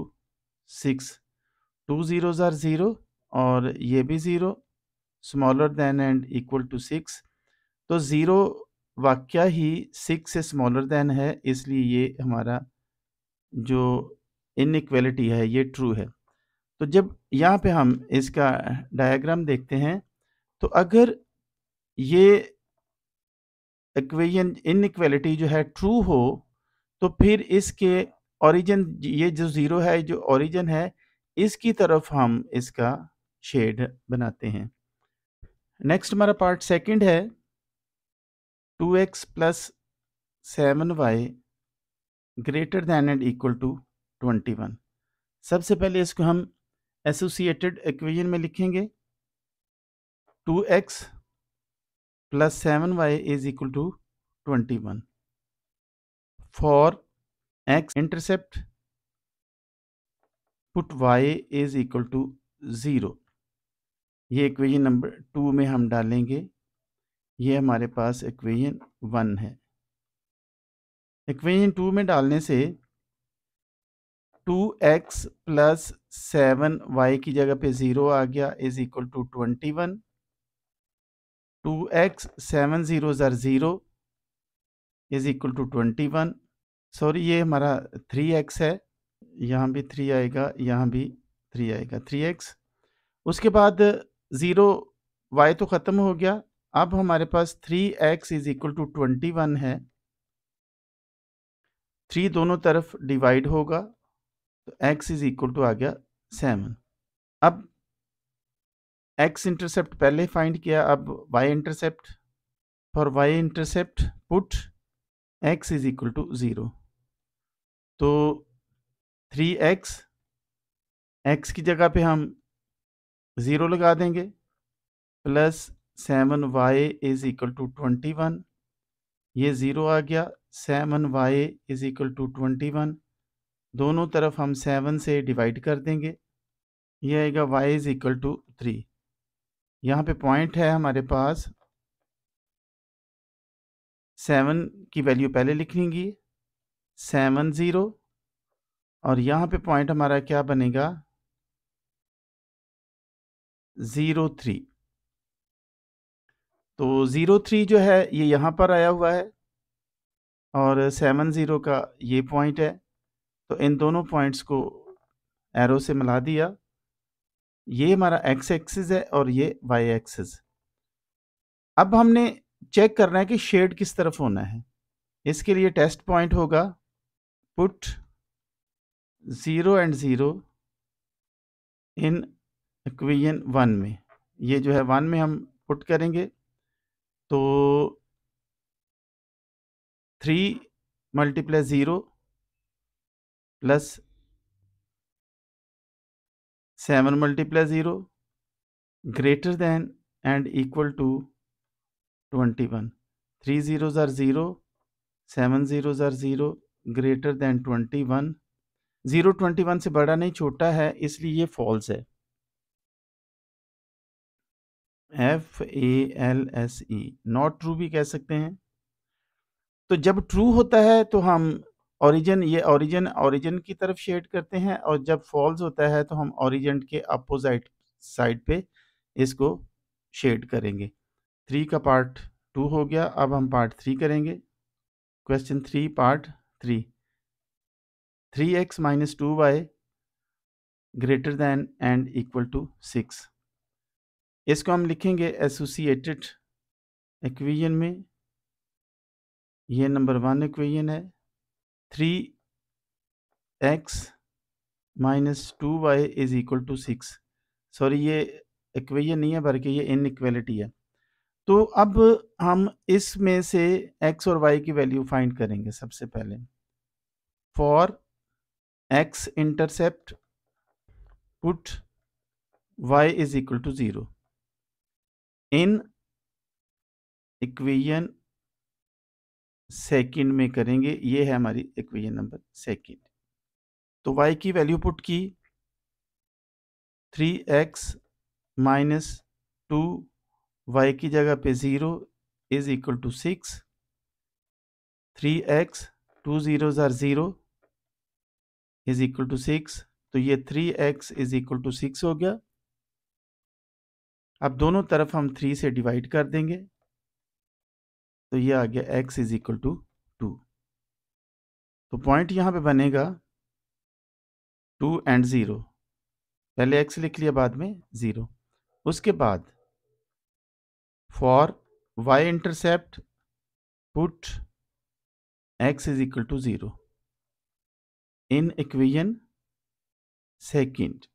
6। 2 0 are 0 और ये भी 0, smaller than and equal to 6। तो 0 वाकया ही 6 से स्मॉलर देन है, इसलिए ये हमारा जो इनइक्वालिटी है ये ट्रू है। तो जब यहाँ पे हम इसका डायग्राम देखते हैं, तो अगर ये इक्वेशन इनइक्वालिटी जो है ट्रू हो, तो फिर इसके ओरिजिन, ये जो 0 है, जो ओरिजिन है, इसकी तरफ हम इसका शेड बनाते हैं। नेक्स्ट हमारा पार्ट सेकंड है 2x plus 7y greater than and equal to 21। सबसे पहले इसको हम एसोसिएटेड इक्वेशन में लिखेंगे। 2x plus 7y is equal to 21 for x intercept put y is equal to 0। ये इक्वेशन नंबर 2 में हम डालेंगे। ये हमारे पास इक्वेशन 1 है। इक्वेशन 2 में डालने से 2x प्लस 7y की जगह पे 0 आ गया is equal to 21। 2x 7 zeros are 0 is equal to 21। Sorry, ये हमारा 3x है, यहाँ भी 3 आएगा, यहाँ भी 3 आएगा, 3x। उसके बाद 0 y तो ख़त्म हो गया। अब हमारे पास 3x इज इक्वल टू 21 है। 3 दोनों तरफ डिवाइड होगा तो x इज इक्वल टू आ गया 7। अब x इंटरसेप्ट पहले फाइंड किया, अब y intercept. For y intercept put x is equal to 0। तो 3x, x की जगह पे हम 0 लगा देंगे, plus 7y is equal to 21। ये 0 आ गया, 7y इज इक्वल टू 21। दोनों तरफ हम 7 से डिवाइड कर देंगे, ये आएगा y इज इक्वल टू 3। यहाँ पे पॉइंट है हमारे पास, 7 की वैल्यू पहले लिखेंगी 7 0, और यहाँ पे पॉइंट हमारा क्या बनेगा 0 3। तो 0 3 जो है ये यहाँ पर आया हुआ है और 7 0 का ये पॉइंट है। तो इन दोनों पॉइंट्स को एरो से मिला दिया। ये हमारा x एक्सिस है और ये y एक्सिस। अब हमने चेक करना है कि शेड किस तरफ होना है। इसके लिए टेस्ट पॉइंट होगा पुट 0 and 0 इन इक्वेशन 1 में। ये जो है 1 में हम पुट करेंगे तो 3 multiply 0 plus 7 multiply 0 greater than and equal to 21। 3 zeros are 0, 7 zeros are 0, greater than 21। 0 21 से बड़ा नहीं, छोटा है, इसलिए ये फॉल्स है। FALSE, नॉट ट्रू भी कह सकते हैं। तो जब ट्रू होता है तो हम ओरिजिन, ये ओरिजिन की तरफ शेड करते हैं, और जब फॉल्स होता है तो हम ओरिजिन के अपोजिट साइड पे इसको शेड करेंगे। 3 का पार्ट 2 हो गया, अब हम पार्ट 3 करेंगे। Question 3 part 3। 3x minus 2y greater than and equal to 6। इसको हम लिखेंगे एसोसिएटेड इक्वेशन में। ये नंबर 1 इक्वेशन है। 3x minus 2y is equal to 6। Sorry, ये इक्वेशन नहीं है बल्कि ये इनइक्वालिटी है। तो अब हम इसमें से x और y की वैल्यू फाइंड करेंगे। सबसे पहले for x intercept put y is equal to 0 in equation second में करेंगे। ये है हमारी इक्वेशन नंबर सेकंड। तो y की वैल्यू पुट की 3x माइनस 2y की जगह पे 0 is equal to 6। 3x 2 zeros are 0 is equal to 6। तो ये 3x इज इक्वल टू 6 हो गया। अब दोनों तरफ हम 3 से डिवाइड कर देंगे तो ये आ गया x इज इक्वल टू 2। तो पॉइंट यहाँ पे बनेगा 2 and 0। पहले x लिख लिया, बाद में 0। उसके बाद for y intercept put x is equal to 0 in equation second.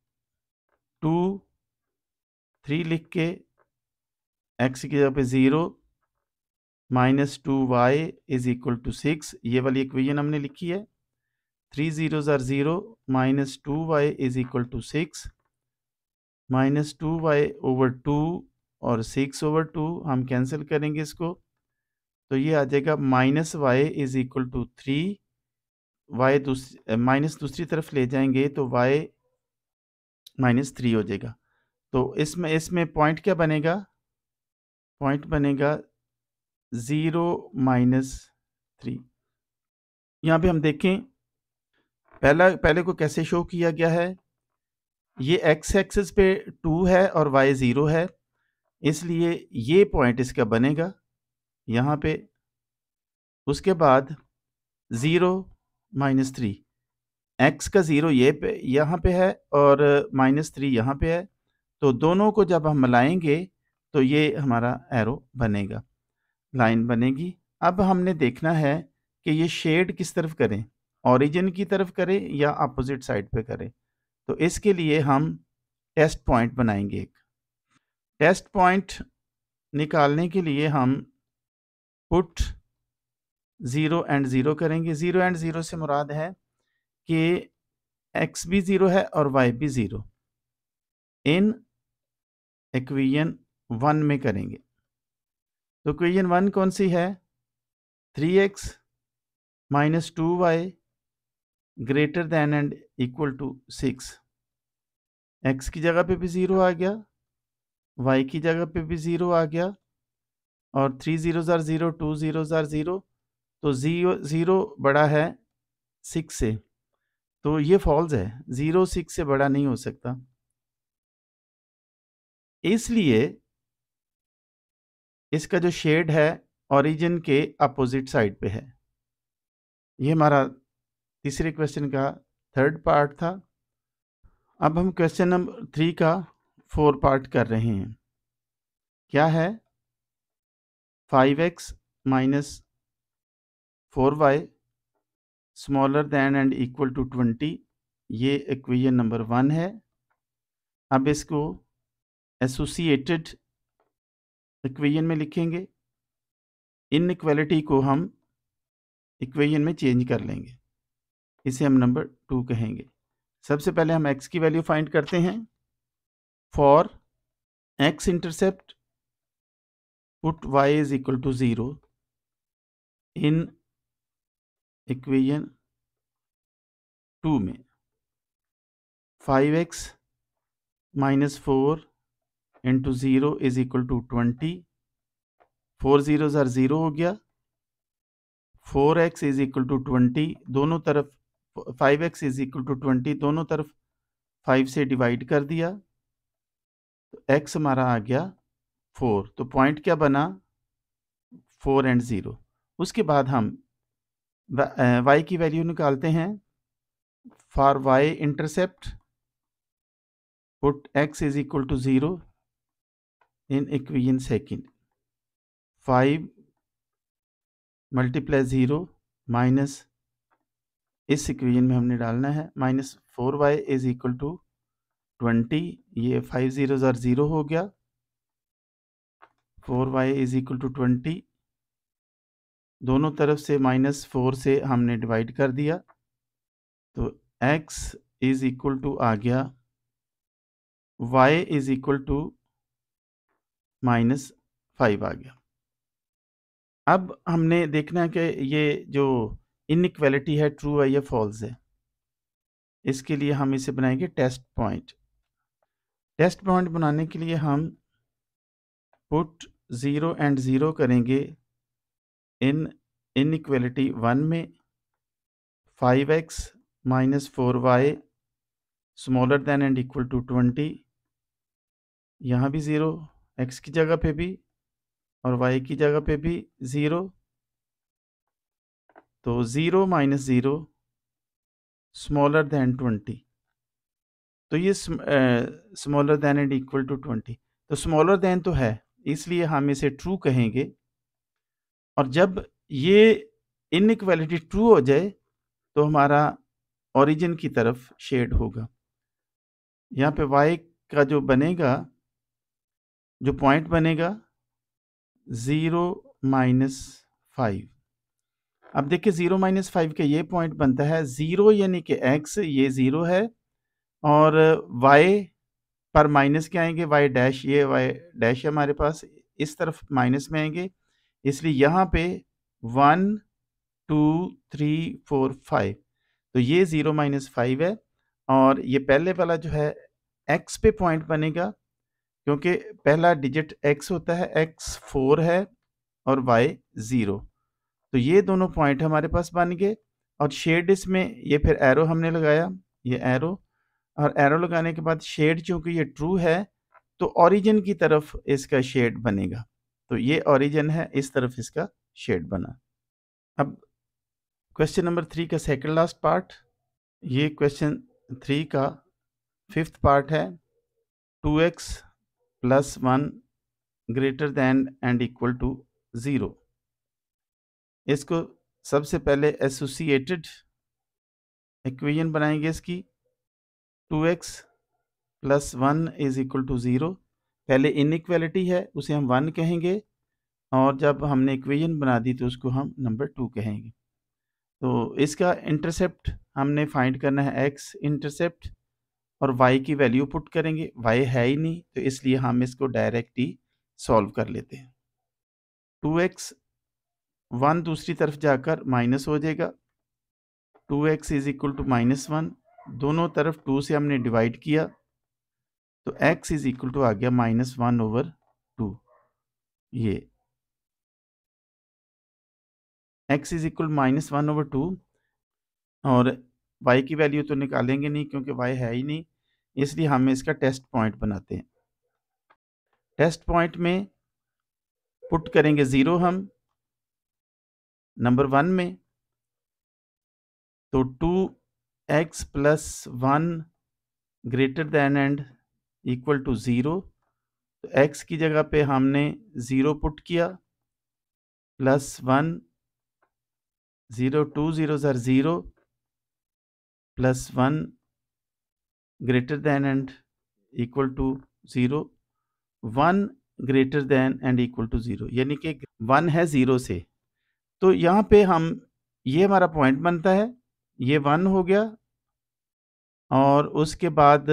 2 3 लिख के x की जगह पे 0 minus 2y is equal to 6। ये वाली इक्वेशन हमने लिखी है। 3 zeros are 0 minus 2y is equal to 6। Minus 2y over 2 और 6 ओवर 2 हम कैंसिल करेंगे इसको, तो ये आ जाएगा minus y is equal to 3। y minus दूसरी तरफ ले जाएंगे तो y माइनस 3 हो जाएगा। तो इसमें पॉइंट क्या बनेगा, पॉइंट बनेगा 0-3। यहाँ पे हम देखें पहले को कैसे शो किया गया है, ये एक्स एक्सिस पे 2 है और y 0 है, इसलिए ये पॉइंट इसका बनेगा यहाँ पे। उसके बाद 0-3, x का 0 यहाँ पे है और -3 यहाँ पे है, तो दोनों को जब हम मिलाएंगे तो ये हमारा एरो बनेगा, लाइन बनेगी। अब हमने देखना है कि ये शेड किस तरफ करें, ओरिजिन की तरफ करें या अपोजिट साइड पे करें। तो इसके लिए हम टेस्ट पॉइंट बनाएंगे। एक टेस्ट पॉइंट निकालने के लिए हम पुट 0 and 0 करेंगे। 0 and 0 से मुराद है कि x भी 0 है और y भी 0, इन इक्वेशन 1 में करेंगे। तो इक्वेशन 1 कौन सी है, 3x - 2y greater than and equal to 6। x की जगह पे भी 0 आ गया, y की जगह पे भी 0 आ गया, और 3 0s are 0, 2 0s are 0, तो 0 बड़ा है 6 से, तो ये फॉल्स है, 0 6 से बड़ा नहीं हो सकता, इसलिए इसका जो शेड है ओरिजिन के अपोजिट साइड पे है। ये हमारा तीसरे क्वेश्चन का थर्ड पार्ट था। अब हम क्वेश्चन नंबर 3 का 4 पार्ट कर रहे हैं। क्या है, 5x - 4y smaller than and equal to 20, ये इक्वेशन नंबर 1 है। अब इसको एसोसिएटेड इक्वेशन में लिखेंगे, इनइक्वालिटी को हम इक्वेशन में चेंज कर लेंगे, इसे हम नंबर 2 कहेंगे। सबसे पहले हम x की वैल्यू फाइंड करते हैं। For x intercept put y is equal to 0 in equation 2 में। 5x - 4 into 0 is equal to 20, 4 0s are 0 हो गया, 4x इज इक्वल टू 20, दोनों तरफ 5x इज इक्वल टू 20, दोनों तरफ 5 से डिवाइड कर दिया, तो x हमारा आ गया 4, तो पॉइंट क्या बना, 4 and 0। उसके बाद हम y की वैल्यू निकालते हैं। For y intercept put x is equal to 0 in equation second. 5 × 0 minus, इस इक्वेशन में हमने डालना है -4y इज इक्वल टू 20, ये 5 0s are 0 हो गया, 4y इज इक्वल टू 20, दोनों तरफ से -4 से हमने डिवाइड कर दिया, तो x इज इक्वल टू आ गया, y इज इक्वल टू -5 आ गया। अब हमने देखना है कि ये जो इनइक्वालिटी है ट्रू है या फॉल्स है। इसके लिए हम इसे बनाएंगे टेस्ट पॉइंट। टेस्ट पॉइंट बनाने के लिए हम पुट 0 and 0 करेंगे इन इनइक्वालिटी 1 में। 5x - 4y smaller than and equal to 20, यहाँ भी 0, x की जगह पे भी और y की जगह पे भी 0, तो 0 - 0 स्मॉलर देन 20, तो ये smaller than and equal to 20, तो स्मॉलर देन तो है, इसलिए हम इसे ट्रू कहेंगे। और जब ये इनइक्वालिटी ट्रू हो जाए तो हमारा ओरिजिन की तरफ शेड होगा। यहाँ पे y का जो बनेगा, जो पॉइंट बनेगा 0 - 5। अब देखिए 0 - 5 के ये पॉइंट बनता है 0, यानी कि x ये 0 है और y पर माइनस के आएंगे, y डैश, ये y डैश है हमारे पास, इस तरफ माइनस में आएंगे, इसलिए यहाँ पे 1 2 3 4 5, तो ये 0 - 5 है। और ये पहले वाला जो है x पे पॉइंट बनेगा क्योंकि पहला डिजिट x होता है, x 4 है और y 0, तो ये दोनों पॉइंट हमारे पास बन गए। और शेड इसमें ये फिर एरो हमने लगाया, ये एरो, और एरो लगाने के बाद शेड चूंकि ये ट्रू है तो ओरिजिन की तरफ इसका शेड बनेगा, तो ये ओरिजिन है, इस तरफ इसका शेड बना। अब क्वेश्चन नंबर 3 का सेकंड लास्ट पार्ट, ये क्वेश्चन 3 का 5th पार्ट है। 2x + 1 greater than and equal to 0। इसको सबसे पहले एसोसिएटेड इक्वेशन बनाएंगे इसकी। 2x + 1 इज इक्वल टू 0, पहले इनइक्वालिटी है उसे हम 1 कहेंगे, और जब हमने इक्वेशन बना दी तो उसको हम नंबर 2 कहेंगे। तो इसका इंटरसेप्ट हमने फाइंड करना है, x इंटरसेप्ट, और y की वैल्यू पुट करेंगे। y है ही नहीं तो इसलिए हम इसको डायरेक्ट ही सॉल्व कर लेते हैं। 2x 1 दूसरी तरफ जाकर माइनस हो जाएगा, 2x इज इक्वल टू -1, दोनों तरफ 2 से हमने डिवाइड किया तो x इज इक्वल टू आ गया -1/2। ये x इज इक्वल -1/2, और y की वैल्यू तो निकालेंगे नहीं क्योंकि y है ही नहीं, इसलिए हम इसका टेस्ट पॉइंट बनाते हैं। टेस्ट पॉइंट में पुट करेंगे 0 हम नंबर 1 में, तो 2x + 1 greater than and equal to 0, तो x की जगह पे हमने 0 पुट किया, +1, 0, 2 0s are 0, +1 greater than and equal to 0, 1 greater than and equal to 0, यानी कि 1 है 0 से। तो यहाँ पे हम, ये हमारा पॉइंट बनता है, ये 1 हो गया, और उसके बाद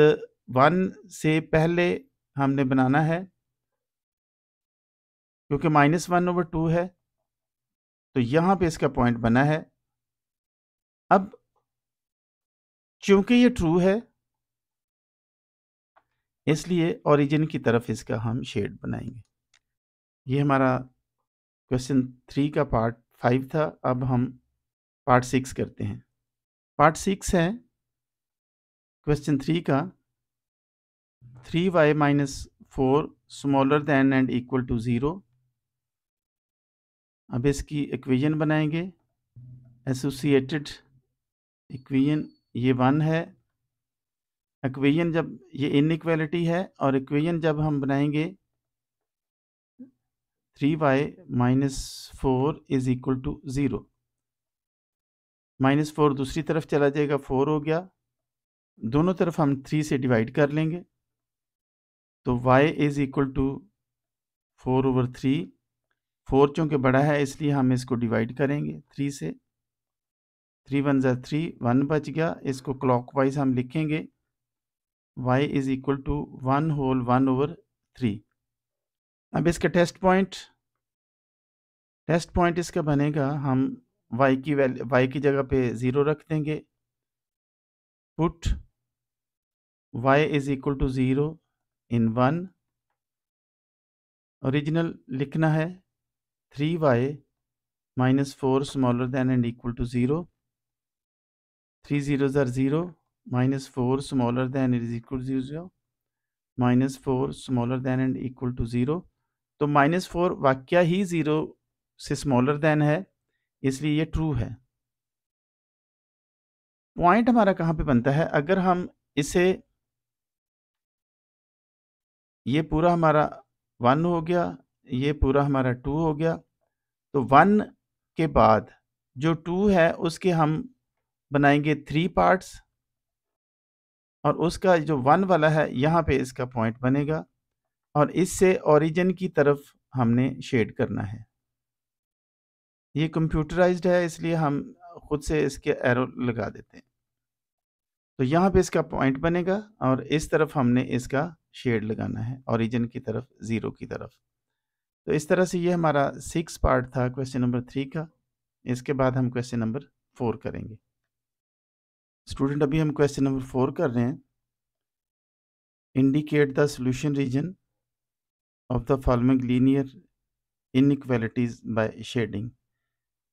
1 से पहले हमने बनाना है, क्योंकि -1/2 है, तो यहाँ पे इसका पॉइंट बना है। अब चूंकि ये ट्रू है इसलिए ओरिजिन की तरफ इसका हम शेड बनाएंगे। ये हमारा क्वेश्चन 3 का पार्ट 5 था। अब हम पार्ट 6 करते हैं। पार्ट 6 है क्वेश्चन 3 का, 3y - 4 smaller than and equal to 0। अब इसकी इक्वेशन बनाएंगे, एसोसिएटेड इक्वेशन, ये 1 है। इक्वेशन जब ये इनइक्वालिटी है, और इक्वेशन जब हम बनाएंगे 3y - 4 इज इक्वल टू 0, -4 दूसरी तरफ चला जाएगा, 4 हो गया, दोनों तरफ हम 3 से डिवाइड कर लेंगे, तो y इज इक्वल टू 4/3। 4 चूँकि बड़ा है इसलिए हम इसको डिवाइड करेंगे 3 से, 3 1 ज़ा 3, 1 बच गया। इसको क्लॉकवाइज हम लिखेंगे, y is equal to 1 whole 1/3। अब इसका टेस्ट पॉइंट इसका बनेगा, हम y की जगह पे 0 रख देंगे, put y is equal to 0 in 1, original लिखना है 3y - 4 smaller than and equal to 0, 3 0s are 0, -4 smaller than is equal to 0, -4 smaller than and equal to 0। तो -4 वाकया ही 0 से स्मॉलर दैन है, इसलिए ये ट्रू है। पॉइंट हमारा कहाँ पे बनता है, अगर हम इसे, ये पूरा हमारा 1 हो गया, ये पूरा हमारा 2 हो गया, तो 1 के बाद जो 2 है उसके हम बनाएंगे 3 पार्ट्स, और उसका जो 1 वाला है यहाँ पे इसका पॉइंट बनेगा, और इससे ओरिजिन की तरफ हमने शेड करना है। ये कंप्यूटराइज्ड है इसलिए हम खुद से इसके एरो लगा देते हैं। तो यहाँ पे इसका पॉइंट बनेगा, और इस तरफ हमने इसका शेड लगाना है ओरिजिन की तरफ, 0 की तरफ। तो इस तरह से ये हमारा 6 पार्ट था क्वेश्चन नंबर 3 का। इसके बाद हम क्वेश्चन नंबर 4 करेंगे। स्टूडेंट, अभी हम क्वेश्चन नंबर 4 कर रहे हैं। Indicate the solution region of the following linear inequalities by shading.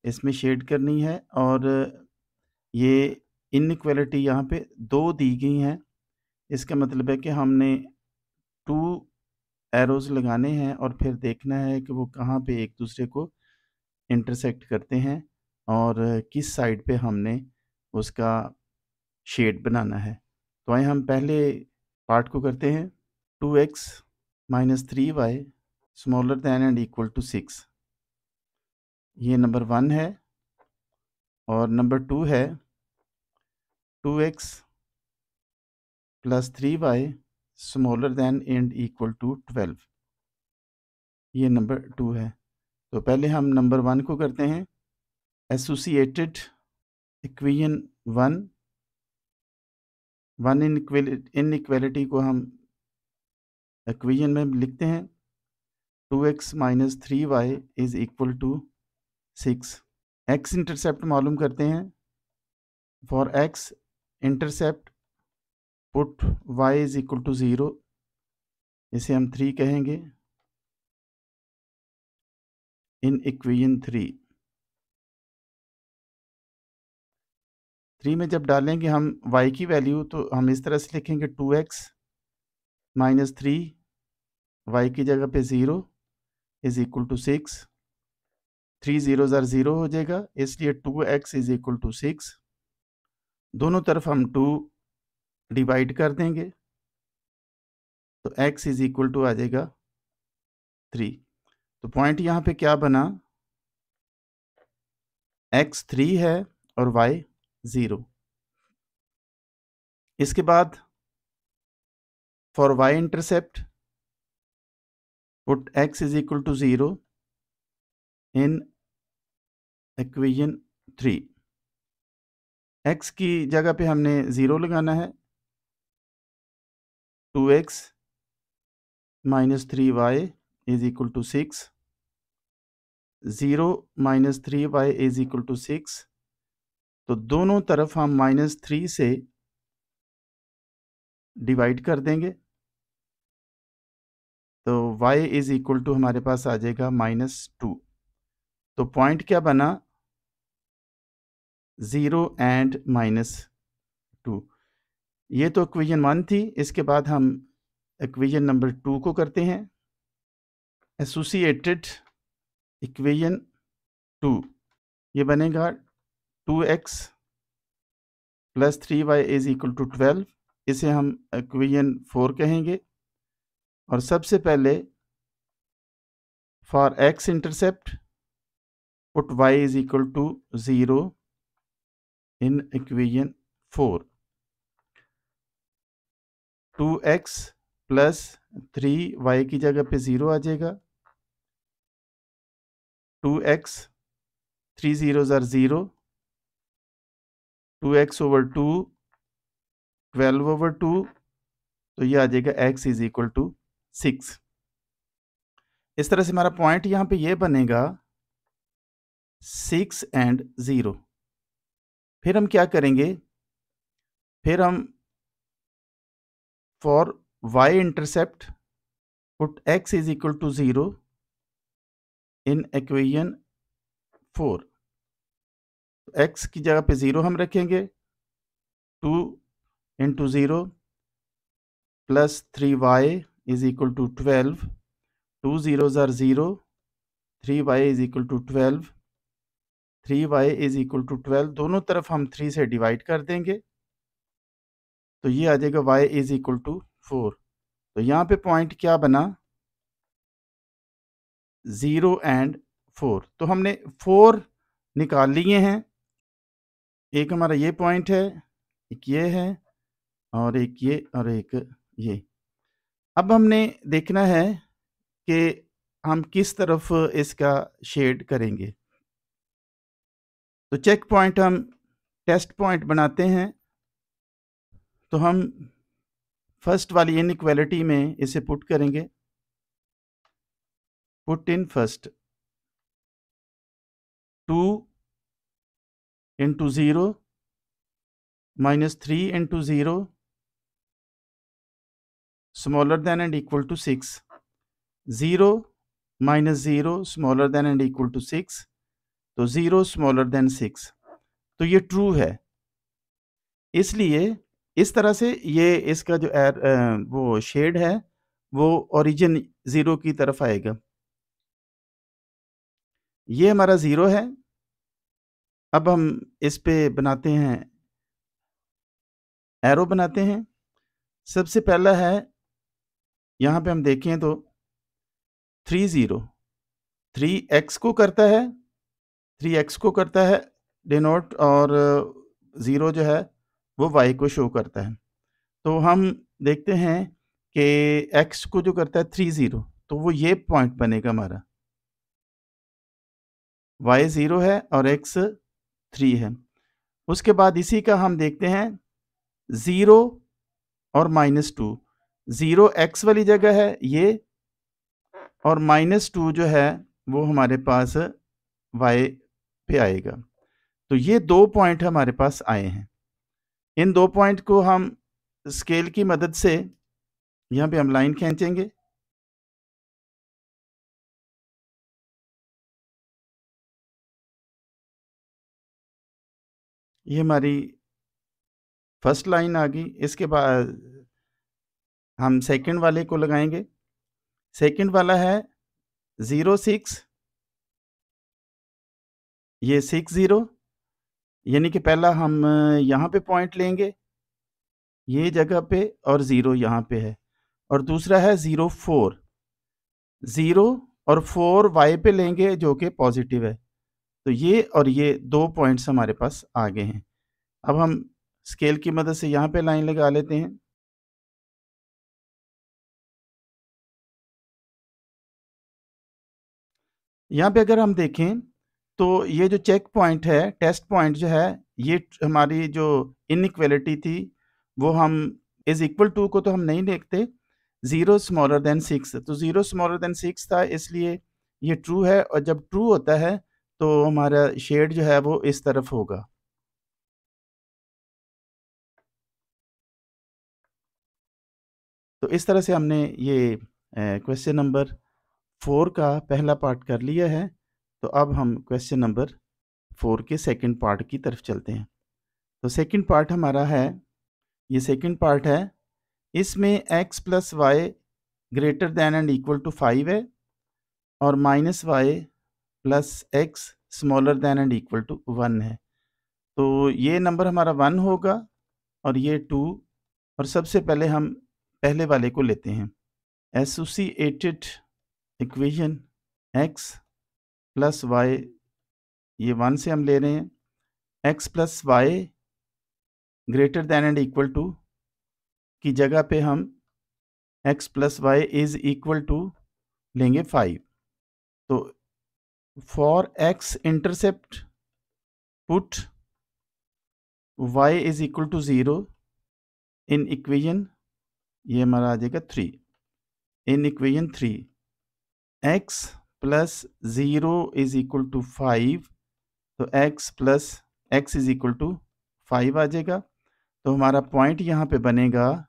इसमें शेड करनी है और ये इनइक्वालिटी यहाँ पे 2 दी गई हैं। इसका मतलब है कि हमने 2 एरोज लगाने हैं और फिर देखना है कि वो कहाँ पे एक दूसरे को इंटरसेक्ट करते हैं और किस साइड पे हमने उसका शेड बनाना है। तो आइए हम पहले पार्ट को करते हैं। 2x minus 3y smaller than and equal to 6, ये नंबर 1 है। और नंबर 2 है 2x plus 3y smaller than and equal to 12, ये नंबर 2 है। तो पहले हम नंबर 1 को करते हैं। एसोसिएटेड इक्वेशन 1 इनइक्वालिटी को हम इक्वेशन में लिखते हैं। 2x minus 3y is equal to 6। x intercept मालूम करते हैं। For x intercept put y is equal to 0, इसे हम 3 कहेंगे इन इक्वेशन 3 में जब डालेंगे हम y की वैल्यू तो हम इस तरह से लिखेंगे 2x माइनस 3 y की जगह पे 0 इज इक्वल टू 6। 3 0 0 हो जाएगा, इसलिए 2x इज इक्वल टू 6। दोनों तरफ हम 2 डिवाइड कर देंगे तो x इज इक्वल टू आ जाएगा 3। तो पॉइंट यहाँ पे क्या बना, x 3 है और y 0। इसके बाद for y intercept put x is equal to 0 in equation 3। x की जगह पे हमने 0 लगाना है। 2x minus 3y is equal to 6। 0 minus 3y is equal to 6। तो दोनों तरफ हम माइनस 3 से डिवाइड कर देंगे तो y इज इक्वल टू हमारे पास आ जाएगा -2। तो पॉइंट क्या बना, 0 एंड -2। ये तो इक्वेशन 1 थी। इसके बाद हम इक्वेशन नंबर 2 को करते हैं। एसोसिएटेड इक्वेशन 2, ये बनेगा 2x plus 3y is equal to 12, इसे हम इक्वेशन 4 कहेंगे। और सबसे पहले for x intercept put y is equal to 0 in equation 4। 2x plus 3y की जगह पे 0 आ जाएगा। 2x 3 0 0, 2x ओवर 2 12 ओवर 2, तो ये आ जाएगा x इज इक्वल टू 6। इस तरह से हमारा पॉइंट यहाँ पे ये बनेगा 6 एंड 0। फिर हम क्या करेंगे, फिर हम for y intercept put x is equal to 0 in equation 4। x की जगह पे 0 हम रखेंगे। 2 into 0 plus 3y is equal to 12। 2 0 0, 3y is equal to 12। 3y is equal to 12, दोनों तरफ हम 3 से डिवाइड कर देंगे तो ये आ जाएगा y इज इक्वल टू 4। तो यहाँ पे पॉइंट क्या बना, 0 एंड 4। तो हमने 4 निकाल लिए हैं। एक हमारा ये पॉइंट है, एक ये है और एक ये और एक ये। अब हमने देखना है कि हम किस तरफ इसका शेड करेंगे। तो चेक पॉइंट हम टेस्ट पॉइंट बनाते हैं। तो हम फर्स्ट वाली इनइक्वालिटी में इसे पुट करेंगे। Put in first 2 into 0 minus 3 into 0 smaller than and equal to 6। 0 minus 0 smaller than and equal to 6, तो 0 स्मॉलर देन 6, तो ये ट्रू है। इसलिए इस तरह से ये इसका जो वो शेड है वो ओरिजिन 0 की तरफ आएगा। ये हमारा 0 है। अब हम इस पे बनाते हैं, एरो बनाते हैं। सबसे पहला है, यहाँ पे हम देखें तो 3x को करता है, 3x को करता है डिनोट, और 0 जो है वो y को शो करता है। तो हम देखते हैं कि x को जो करता है 30, तो वो ये पॉइंट बनेगा हमारा, y 0 है और x 3 है। उसके बाद इसी का हम देखते हैं 0 और -2, 0 x वाली जगह है ये, और -2 जो है वो हमारे पास y पे आएगा। तो ये 2 पॉइंट हमारे पास आए हैं। इन 2 पॉइंट को हम स्केल की मदद से यहाँ पे हम लाइन खींचेंगे। ये हमारी फर्स्ट लाइन आ गई। इसके बाद हम सेकंड वाले को लगाएंगे। सेकंड वाला है 0 6, ये 6 0, यानी कि पहला हम यहाँ पे पॉइंट लेंगे ये जगह पे, और 0 यहाँ पे है। और दूसरा है 0 4, 0 और 4 y पे लेंगे जो कि पॉजिटिव है। तो ये और ये 2 पॉइंट्स हमारे पास आ गए हैं। अब हम स्केल की मदद से यहाँ पे लाइन लगा लेते हैं। यहाँ पे अगर हम देखें तो ये जो चेक पॉइंट है, टेस्ट पॉइंट जो है, ये हमारी जो इनइक्वालिटी थी वो हम इज इक्वल टू को तो हम नहीं देखते, 0 स्मॉलर देन 6, तो 0 स्मॉलर देन 6 था, इसलिए ये ट्रू है। और जब ट्रू होता है तो हमारा शेड जो है वो इस तरफ होगा। तो इस तरह से हमने ये क्वेश्चन नंबर 4 का पहला पार्ट कर लिया है। तो अब हम क्वेश्चन नंबर 4 के सेकंड पार्ट की तरफ चलते हैं। तो सेकंड पार्ट हमारा है, ये सेकंड पार्ट है, इसमें x plus y greater than and equal to 5 है, और minus y plus x smaller than and equal to 1 है। तो ये नंबर हमारा 1 होगा और ये 2, और सबसे पहले हम पहले वाले को लेते हैं। Associated equation x plus y, ये 1 से हम ले रहे हैं, x plus y greater than and equal to की जगह पे हम x plus y is equal to लेंगे 5। तो for x intercept put y is equal to 0 in equation, ये हमारा आ जाएगा 3। In equation 3 x plus 0 is equal to 5, तो x plus x is equal to 5 आ जाएगा। तो हमारा पॉइंट यहाँ पे बनेगा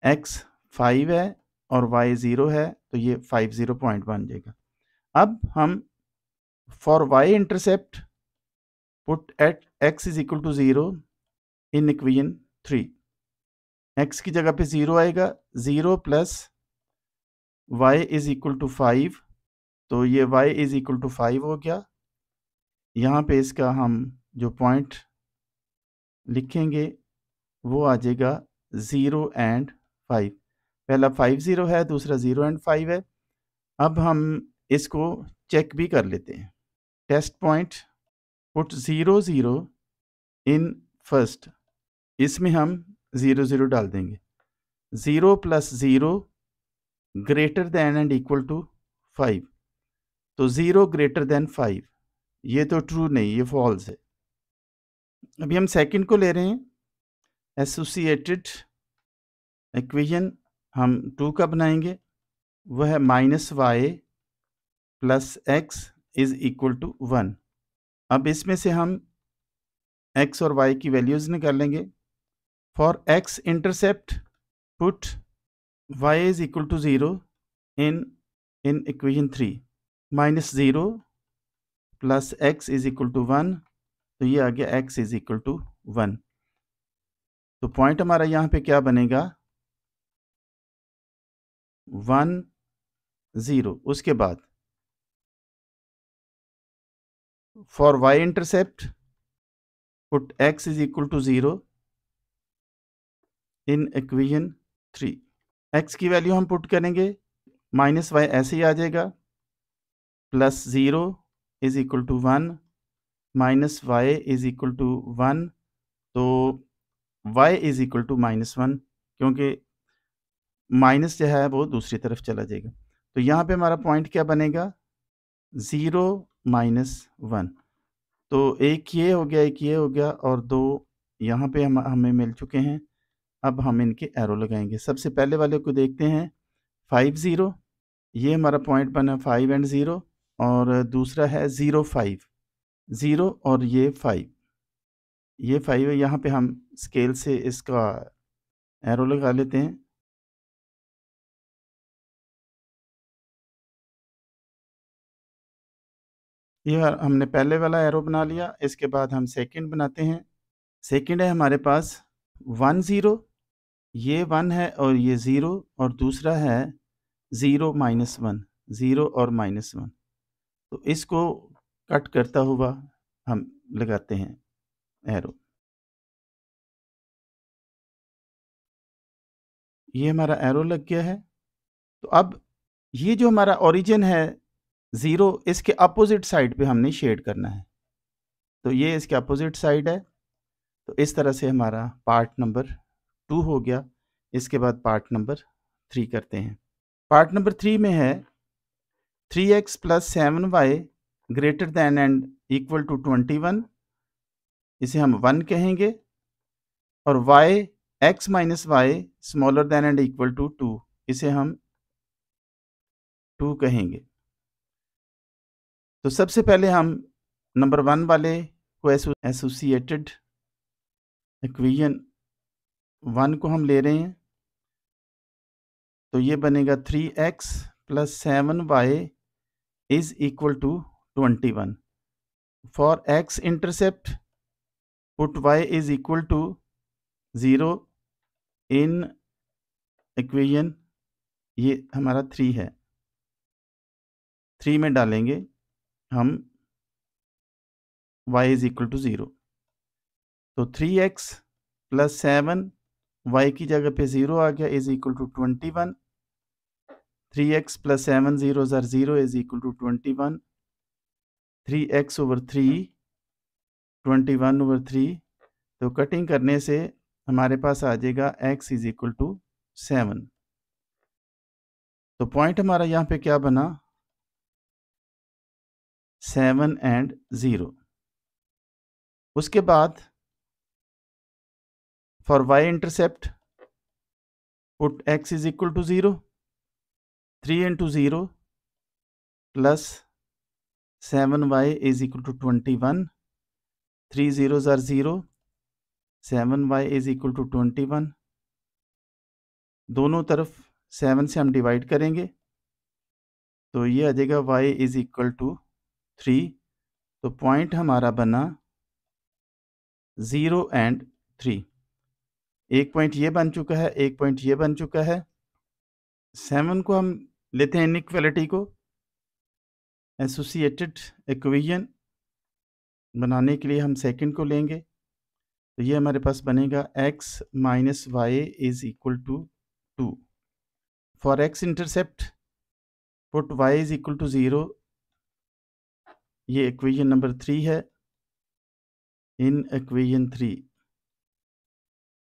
x 5 है और y 0 है, तो ये 5 0 पॉइंट बन जाएगा। अब हम for y intercept put at x is equal to 0 in equation 3, x की जगह पे 0 आएगा, 0 plus y is equal to 5, तो ये y इज इक्वल टू 5 हो गया। यहाँ पे इसका हम जो पॉइंट लिखेंगे वो आ जाएगा 0 एंड 5। पहला 5 0 है, दूसरा 0 एंड 5 है। अब हम इसको चेक भी कर लेते हैं। Test point put 0 0 in first, इसमें हम 0 0 डाल देंगे। 0 plus 0 greater than and equal to 5, तो 0 ग्रेटर देन 5, ये तो ट्रू नहीं, ये फॉल्स है। अभी हम सेकंड को ले रहे हैं। एसोसिएटेड इक्वेशन हम 2 का बनाएंगे, वह है minus y plus x is equal to 1। अब इसमें से हम x और y की वैल्यूज़ निकालेंगे। For x intercept put y is equal to 0 in in equation 3 -0 plus x is equal to 1, तो ये आ गया x इज इक्वल टू 1। तो पॉइंट हमारा यहाँ पे क्या बनेगा 1 0। उसके बाद for y intercept put x is equal to 0 in equation 3। x की वैल्यू हम पुट करेंगे, माइनस y ऐसे ही आ जाएगा, plus 0 is equal to 1 minus y is equal to 1, तो y इज इक्वल टू -1, क्योंकि माइनस जो है वो दूसरी तरफ चला जाएगा। तो यहाँ पे हमारा पॉइंट क्या बनेगा 0 -1। तो एक ये हो गया, एक ये हो गया, और दो यहाँ पे हमें मिल चुके हैं। अब हम इनके एरो लगाएंगे। सबसे पहले वाले को देखते हैं 5 0, ये हमारा पॉइंट बना 5 एंड 0, और दूसरा है 0 5 0 और ये 5 है। यहाँ पे हम स्केल से इसका एरो लगा लेते हैं। ये हमने पहले वाला एरो बना लिया। इसके बाद हम सेकंड बनाते हैं। सेकंड है हमारे पास 1 0, ये 1 है और ये 0, और दूसरा है 0 -1, 0 और -1। तो इसको कट करता हुआ हम लगाते हैं एरो। ये हमारा एरो लग गया है। तो अब ये जो हमारा ओरिजिन है 0, इसके अपोजिट साइड पे हमने शेड करना है। तो ये इसके अपोजिट साइड है। तो इस तरह से हमारा पार्ट नंबर 2 हो गया। इसके बाद पार्ट नंबर 3 करते हैं। पार्ट नंबर 3 में है 3x plus 7y greater than and equal to 21, इसे हम 1 कहेंगे, और x minus y smaller than and equal to 2, इसे हम 2 कहेंगे। तो सबसे पहले हम नंबर 1 वाले को एसोसिएटेड इक्वेशन 1 को हम ले रहे हैं। तो ये बनेगा 3x plus 7y is equal to 21। For x intercept put y is equal to 0 in equation, ये हमारा 3 है, 3 में डालेंगे हम y इज इक्वल टू 0। तो 3x प्लस 7 y की जगह पे 0 आ गया, is equal to 21। 3x plus 7 0 ज़र 0 is equal to 21। 3x over 3 21 over 3। तो कटिंग करने से हमारे पास आ जाएगा x इज इक्वल टू 7। तो पॉइंट हमारा यहाँ पे क्या बना 7 एंड 0। उसके बाद for y intercept put x is equal to 0, 3 into 0 plus 7y is equal to 21। 3 0 ज़र 0, 7y इज इक्वल टू 21। दोनों तरफ 7 से हम डिवाइड करेंगे, तो ये आ जाएगा y इज इक्वल टू 3। तो पॉइंट हमारा बना 0 एंड 3। एक पॉइंट ये बन चुका है, एक पॉइंट ये बन चुका है। 7 को हम लेते हैं इनइक्वालिटी को एसोसिएटेड इक्वेशन बनाने के लिए हम सेकंड को लेंगे। तो ये हमारे पास बनेगा x minus y is equal to 2। For x intercept put y is equal to 0, ये इक्वेशन नंबर 3 है। इन इक्वेशन 3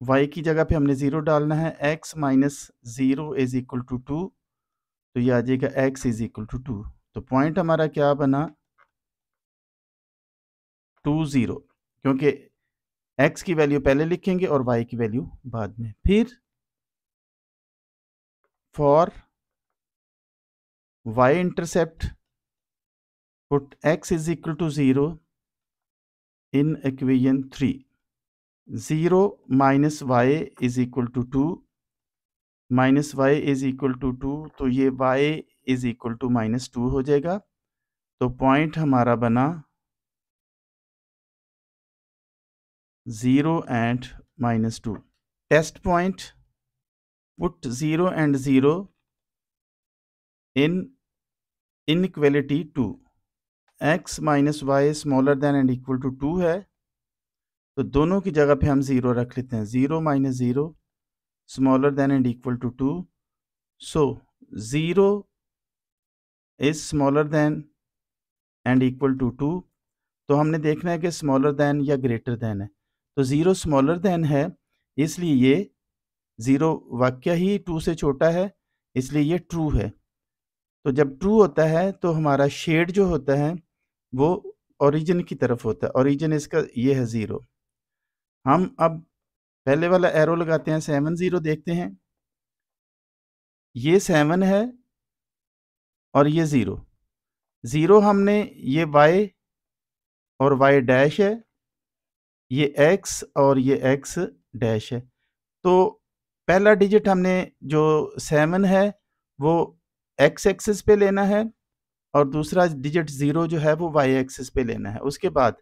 y की जगह पे हमने 0 डालना है, x minus 0 is equal to 2, तो ये आ जाएगा x इज इक्वल टू 2। तो पॉइंट हमारा क्या बना 2 0, क्योंकि x की वैल्यू पहले लिखेंगे और y की वैल्यू बाद में। फिर for y intercept put x is equal to 0 in equation 3। 0 minus y is equal to 2, minus y is equal to 2, तो ये y इज इक्वल टू -2 हो जाएगा। तो पॉइंट हमारा बना 0 and -2। Test point, put 0 and 0 in inequality 2। x minus y smaller than and equal to 2 है, तो दोनों की जगह पे हम 0 रख लेते हैं। 0 minus 0 smaller than and equal to 2, so 0 is smaller than and equal to 2। तो हमने देखना है कि स्मॉलर देन या ग्रेटर देन है। तो 0 स्मॉलर देन है, इसलिए ये 0 वाकया ही 2 से छोटा है, इसलिए ये ट्रू है। तो जब ट्रू होता है तो हमारा शेड जो होता है वो ओरिजिन की तरफ होता है। ओरिजिन इसका ये है 0। हम अब पहले वाला एरो लगाते हैं, 7 0 देखते हैं। ये 7 है और ये 0। 0 हमने, ये y और y डैश है, ये x और ये x डैश है। तो पहला डिजिट हमने जो 7 है वो x एक्सिस पे लेना है और दूसरा डिजिट 0 जो है वो y एक्सिस पे लेना है। उसके बाद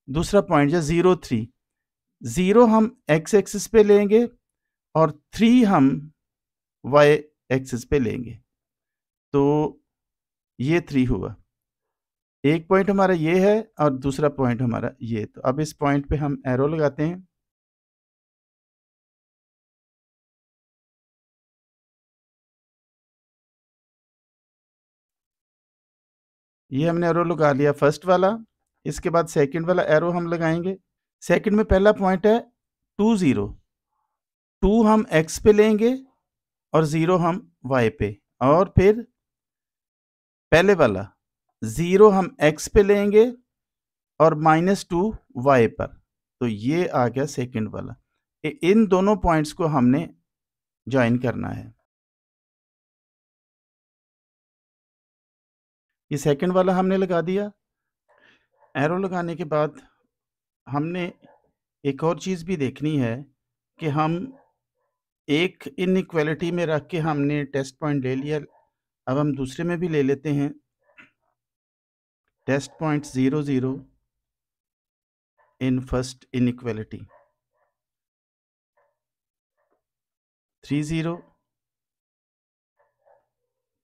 दूसरा पॉइंट जो 0 3, 0 हम x एक्सिस पे लेंगे और 3 हम y एक्सिस पे लेंगे, तो ये 3 हुआ। एक पॉइंट हमारा ये है और दूसरा पॉइंट हमारा ये। तो अब इस पॉइंट पे हम एरो लगाते हैं। ये हमने एरो लगा लिया फर्स्ट वाला। इसके बाद सेकंड वाला एरो हम लगाएंगे। सेकंड में पहला पॉइंट है 2 0, 2 हम x पे लेंगे और 0 हम y पे, और फिर पहले वाला 0 हम x पे लेंगे और -2 y पर। तो ये आ गया सेकंड वाला। इन दोनों पॉइंट्स को हमने ज्वाइन करना है। ये सेकंड वाला हमने लगा दिया। एरो लगाने के बाद हमने एक और चीज़ भी देखनी है कि हम एक इनइक्वालिटी में रख के हमने टेस्ट पॉइंट ले लिया, अब हम दूसरे में भी ले लेते हैं। Test point 0 0 in first inequality, 3 0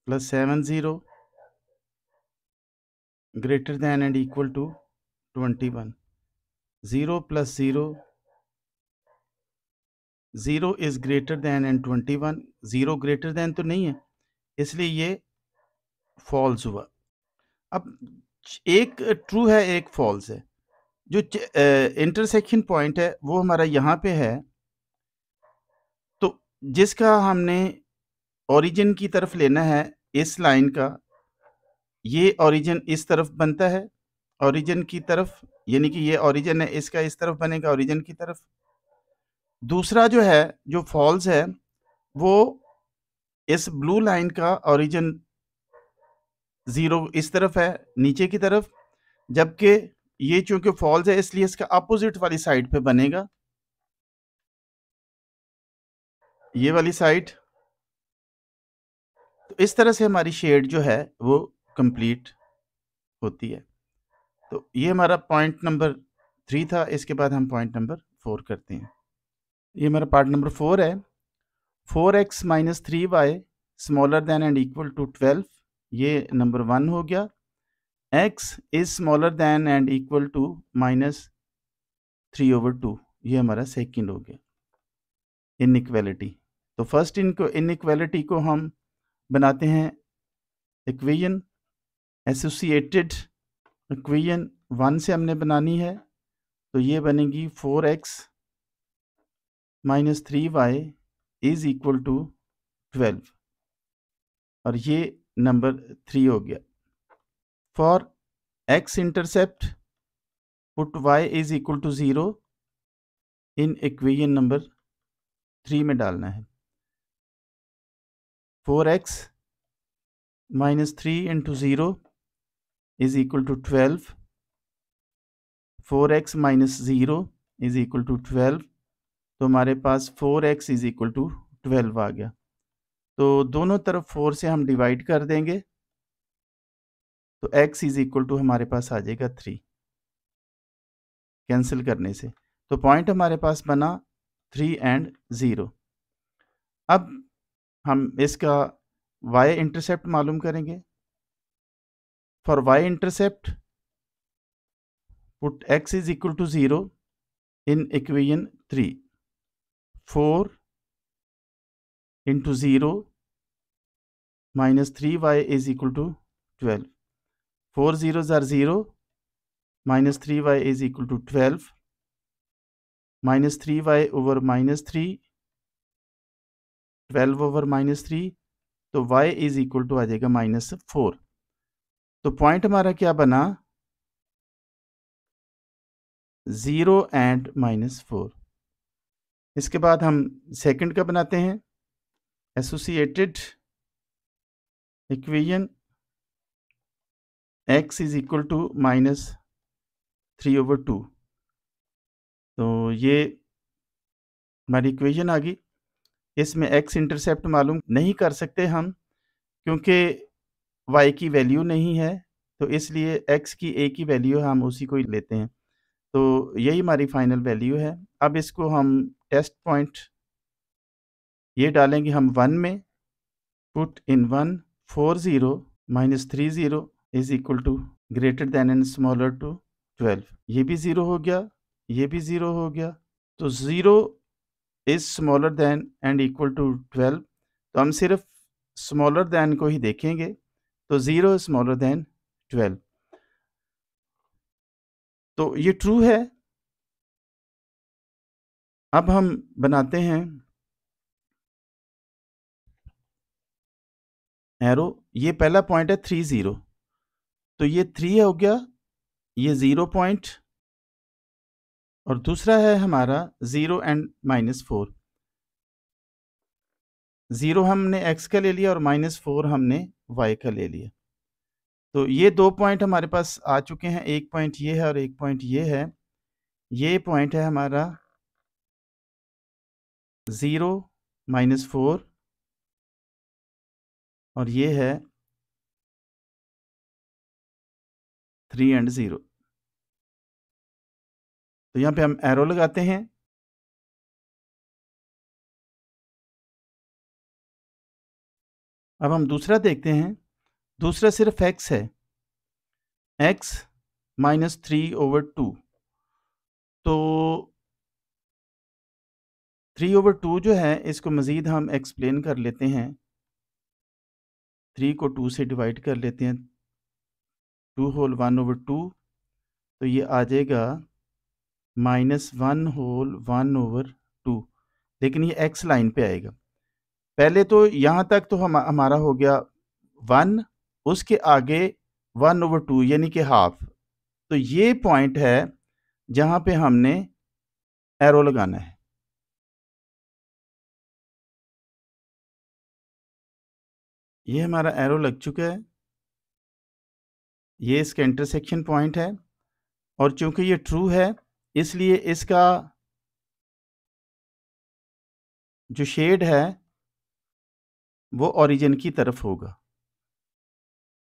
plus 7 0 greater than and equal to 21। 0 plus 0, 0 is greater than and 21। 0 greater than तो नहीं है, इसलिए ये फॉल्स हुआ। अब एक ट्रू है एक फॉल्स है। जो इंटरसेक्शन पॉइंट है वो हमारा यहाँ पे है, तो जिसका हमने ओरिजिन की तरफ लेना है इस लाइन का, ये ओरिजिन इस तरफ बनता है, ओरिजिन की तरफ, यानी कि ये ओरिजिन है, इसका इस तरफ बनेगा ओरिजिन की तरफ। दूसरा जो है, जो फॉल्स है, वो इस ब्लू लाइन का ओरिजिन 0 इस तरफ है नीचे की तरफ, जबकि ये चूंकि फॉल्स है इसलिए इसका अपोजिट वाली साइड पे बनेगा, ये वाली साइड। तो इस तरह से हमारी शेड जो है वो कंप्लीट होती है। तो ये हमारा पॉइंट नंबर 3 था। इसके बाद हम पॉइंट नंबर 4 करते हैं। ये हमारा पार्ट नंबर 4 है। 4x minus 3y smaller than and equal to 12, ये नंबर 1 हो गया। x is smaller than and equal to -3/2, ये हमारा सेकंड हो गया इनइक्वालिटी। तो फर्स्ट इनइक्वालिटी को हम बनाते हैं इक्वेशन एसोसिएटेड। इक्वेशन 1 से हमने बनानी है, तो ये बनेगी 4x minus 3y is equal to 12, और ये नंबर 3 हो गया। For x intercept put y is equal to 0 in equation number 3 में डालना है। 4x minus 3 into 0 is equal to 12, 4x minus 0 is equal to 12, तो हमारे पास 4x इज इक्वल टू 12 आ गया। तो दोनों तरफ 4 से हम डिवाइड कर देंगे, तो x इज इक्वल टू हमारे पास आ जाएगा 3 कैंसिल करने से। तो पॉइंट हमारे पास बना 3 एंड 0। अब हम इसका y इंटरसेप्ट मालूम करेंगे। For y intercept put x is equal to 0 in equation 3। 4 into 0 minus 3y is equal to 12. 4 zeros are 0 minus 3y is equal to 12 minus 3y over minus 3 12 over minus 3, तो y is equal to आ जाएगा -4। तो point हमारा क्या बना 0 and -4। इसके बाद हम second का बनाते हैं associated equation x is equal to -3 over 2। तो ये हमारी इक्वेशन आ गई। इसमें x इंटरसेप्ट मालूम नहीं कर सकते हम, क्योंकि y की वैल्यू नहीं है, तो इसलिए x की a की वैल्यू हम उसी को ही लेते हैं। तो यही हमारी फाइनल वैल्यू है। अब इसको हम टेस्ट पॉइंट ये डालेंगे हम 1 में, put in 1 4 0 -3 0 is equal to greater than and smaller to 12। ये भी 0 हो गया, ये भी 0 हो गया, तो 0 is smaller than and equal to 12। तो हम सिर्फ स्मॉलर देन को ही देखेंगे, तो 0 स्मॉलर देन 12। तो ये ट्रू है। अब हम बनाते हैं एरो। ये पहला पॉइंट है 3 0, तो ये 3 हो गया, ये 0 पॉइंट, और दूसरा है हमारा 0 एंड -4। 0 हमने x का ले लिया और -4 हमने y का ले लिया। तो ये 2 पॉइंट हमारे पास आ चुके हैं। एक पॉइंट ये है और एक पॉइंट ये है। ये पॉइंट है हमारा 0 -4 और ये है 3 एंड 0। तो यहाँ पे हम एरो लगाते हैं। अब हम दूसरा देखते हैं। दूसरा सिर्फ x है, x -3 over 2। तो 3 over 2 जो है, इसको मज़ीद हम एक्सप्लेन कर लेते हैं। 3 को 2 से डिवाइड कर लेते हैं, 2 होल 1 over 2, तो ये आ जाएगा -1 होल 1 over 2। लेकिन ये x लाइन पे आएगा। पहले तो यहाँ तक तो हमारा हो गया 1, उसके आगे 1 over 2 यानी कि हाफ। तो ये पॉइंट है जहाँ पे हमने एरो लगाना है। ये हमारा एरो लग चुका है, ये इसका इंटरसेक्शन पॉइंट है, और चूंकि ये ट्रू है इसलिए इसका जो शेड है वो ओरिजिन की तरफ होगा।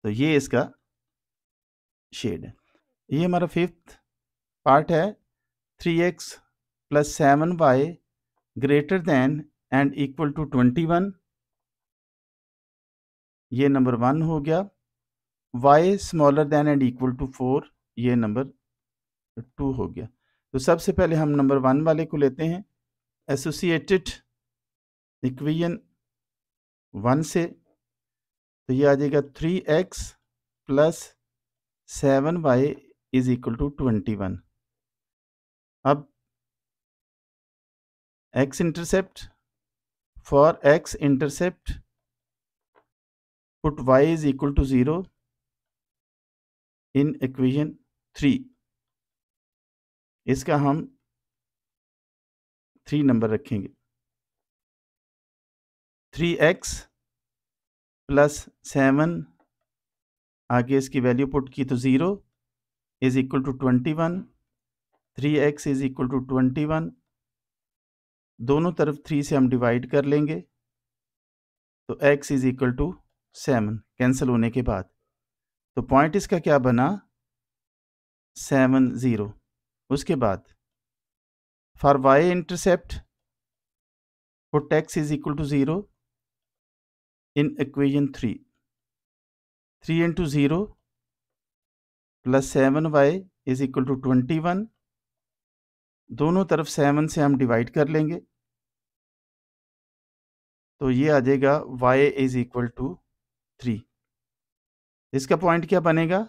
तो ये इसका शेड है। ये हमारा फिफ्थ पार्ट है 3x + 7y greater than and equal to 21। ये नंबर 1 हो गया। y smaller than and equal to 4, ये नंबर 2 हो गया। तो सबसे पहले हम नंबर 1 वाले को लेते हैं एसोसिएटेड इक्वेशन 1 से। तो ये आ जाएगा 3x + 7y is equal to 21। अब x intercept, for x intercept put y is equal to 0 in equation 3। इसका हम 3 नंबर रखेंगे। 3x + 7, आगे इसकी वैल्यू पुट की तो 0 is equal to 21। 3x is equal to 21। दोनों तरफ 3 से हम डिवाइड कर लेंगे, तो x is equal to 7 cancel होने के बाद। तो पॉइंट इसका क्या बना 7 0। उसके बाद for y intercept put x is equal to 0 in equation 3 into 0 plus 7y is equal to 21। दोनों तरफ 7 से हम डिवाइड कर लेंगे तो ये आ जाएगा y इज इक्वल टू 3। इसका पॉइंट क्या बनेगा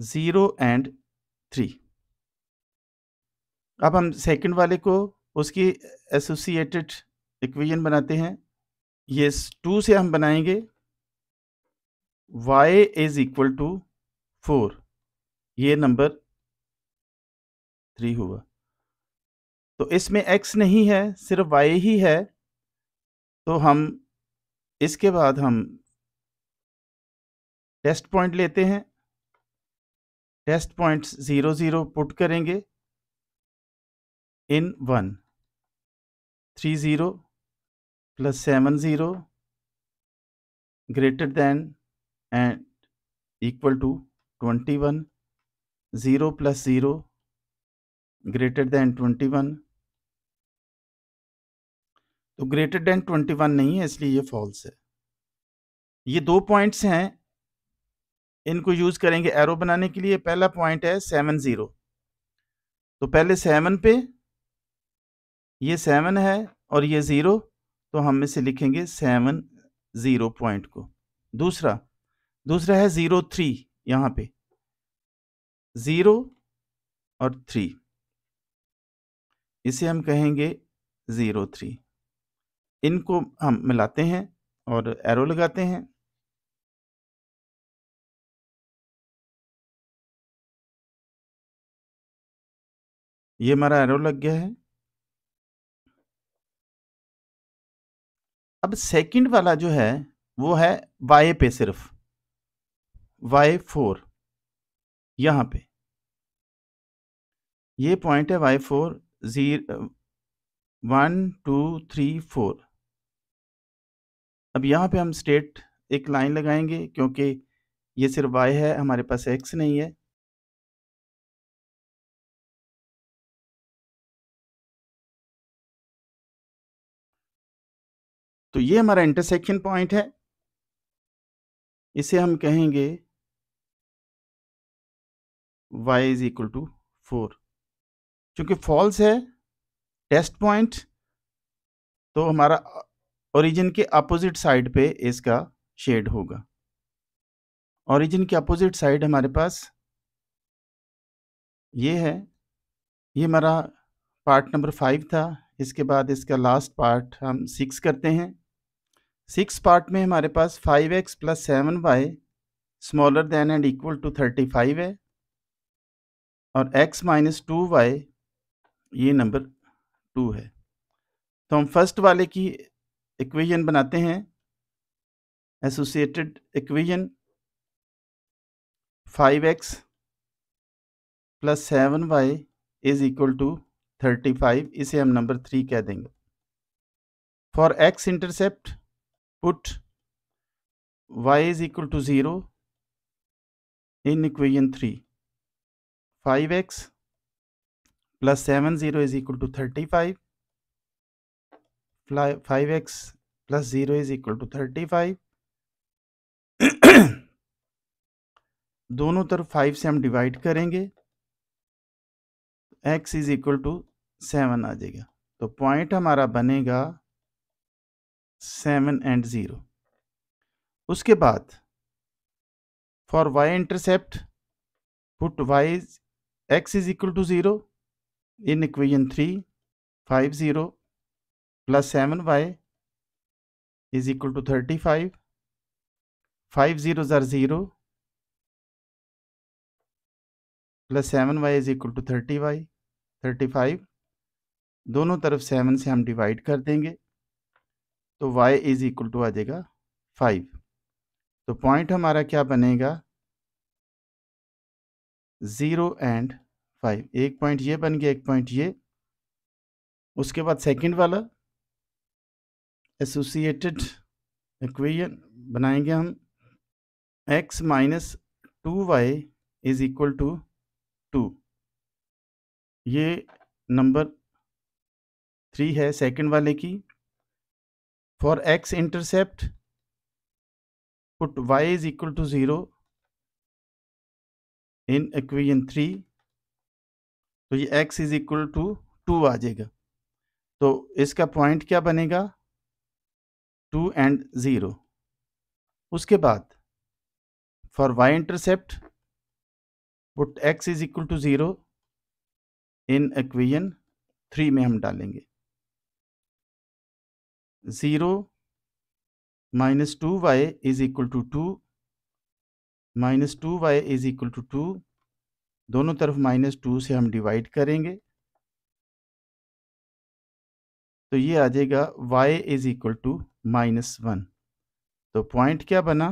0 and 3। अब हम सेकंड वाले को उसकी एसोसिएटेड इक्वेशन बनाते हैं। ये 2 से हम बनाएंगे y इज इक्वल टू 4। ये नंबर 3 हुआ। तो इसमें x नहीं है, सिर्फ y ही है। तो हम इसके बाद हम टेस्ट पॉइंट लेते हैं। टेस्ट पॉइंट्स 0 0 पुट करेंगे in 1 3 0 plus 7 0 greater than and equal to 21 0 plus 0 greater than 21। तो ग्रेटर देन 21 नहीं है इसलिए ये फॉल्स है। ये 2 पॉइंट्स हैं, इनको यूज करेंगे एरो बनाने के लिए। पहला पॉइंट है 7 0। तो पहले 7 पे ये 7 है और ये 0, तो हम इसे लिखेंगे 7 0 पॉइंट को। दूसरा है 0 3। यहाँ पे 0 और 3, इसे हम कहेंगे 0 3। इनको हम मिलाते हैं और एरो लगाते हैं। ये हमारा एरो लग गया है। अब सेकंड वाला जो है वो है y पे, सिर्फ y4 यहाँ पे। ये पॉइंट है y4 0 1 2 3 4। अब यहाँ पे हम स्ट्रेट एक लाइन लगाएंगे क्योंकि ये सिर्फ y है, हमारे पास x नहीं है। तो ये हमारा इंटरसेक्शन पॉइंट है, इसे हम कहेंगे y इज इक्वल टू 4। क्योंकि फॉल्स है टेस्ट पॉइंट, तो हमारा ओरिजिन के अपोजिट साइड पे इसका शेड होगा। ओरिजिन के अपोजिट साइड हमारे पास ये है। ये हमारा पार्ट नंबर 5 था। इसके बाद इसका लास्ट पार्ट हम 6 करते हैं। 6 पार्ट में हमारे पास 5x plus 7y smaller than and equal to 35 है और x माइनस 2y ये नंबर 2 है। तो हम फर्स्ट वाले की इक्वेशन बनाते हैं, associated equation 5x plus 7y is equal to 35। इसे हम नंबर 3 कह देंगे। For x intercept put y is equal to 0 in equation 3। 5x plus 7 0 is equal to 35। 5x plus 0 is equal to 35। दोनों तरफ 5 से हम डिवाइड करेंगे, x इज इक्वल टू 7 आ जाएगा। तो पॉइंट हमारा बनेगा 7 and 0। उसके बाद for y intercept put x is equal to 0 in equation 3। 5 0 plus 7y is equal to 35। 5 0 are 0 plus 7y is equal to 35। दोनों तरफ 7 से हम डिवाइड कर देंगे तो y इज इक्वल टू आ जाएगा 5। तो पॉइंट हमारा क्या बनेगा 0 and 5। एक पॉइंट ये बन गया, एक पॉइंट ये। उसके बाद सेकंड वाला एसोसिएटेड इक्वेशन बनाएंगे हम। x minus 2y is equal to 2। ये नंबर 3 है सेकंड वाले की। For x intercept put y is equal to 0 in equation 3, तो ये x इज इक्वल टू 2 आ जाएगा। तो इसका पॉइंट क्या बनेगा? 2 and 0। उसके बाद for y intercept put x is equal to 0 in equation 3 में हम डालेंगे 0 minus 2y is equal to 2 minus 2y is equal to 2, दोनों तरफ -2 से हम डिवाइड करेंगे तो ये आ जाएगा y इज इक्वल टू -1। तो पॉइंट क्या बना?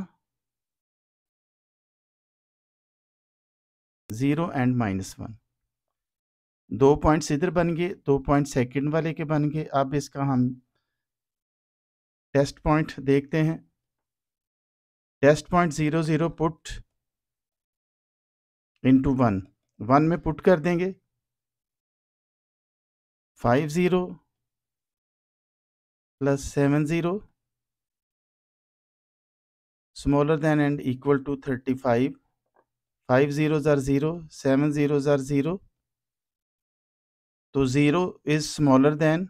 0 and -1। 2 पॉइंट्स इधर बन गए, 2 पॉइंट सेकंड वाले के बन गए। अब इसका हम टेस्ट पॉइंट देखते हैं। टेस्ट पॉइंट 0 0 पुट इंटू 1, 1 में पुट कर देंगे 5 0 plus 7 0 smaller than and equal to 35। 5 zeros are 0, 7 zeros are 0, तो 0 इज स्मॉलर देन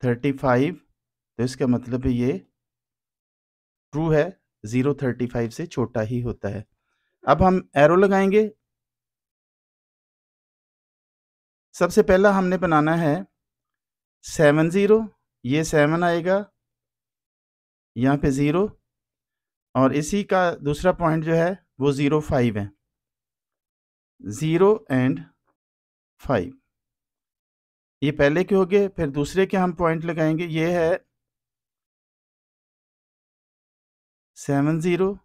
35। तो इसका मतलब है ये ट्रू है, 0 35 से छोटा ही होता है। अब हम एरो लगाएंगे। सबसे पहला हमने बनाना है 7 0, ये 7 आएगा यहाँ पे 0, और इसी का दूसरा पॉइंट जो है वो 0 5 है। 0 and 5 ये पहले के हो गए। फिर दूसरे के हम पॉइंट लगाएंगे, ये है 7 0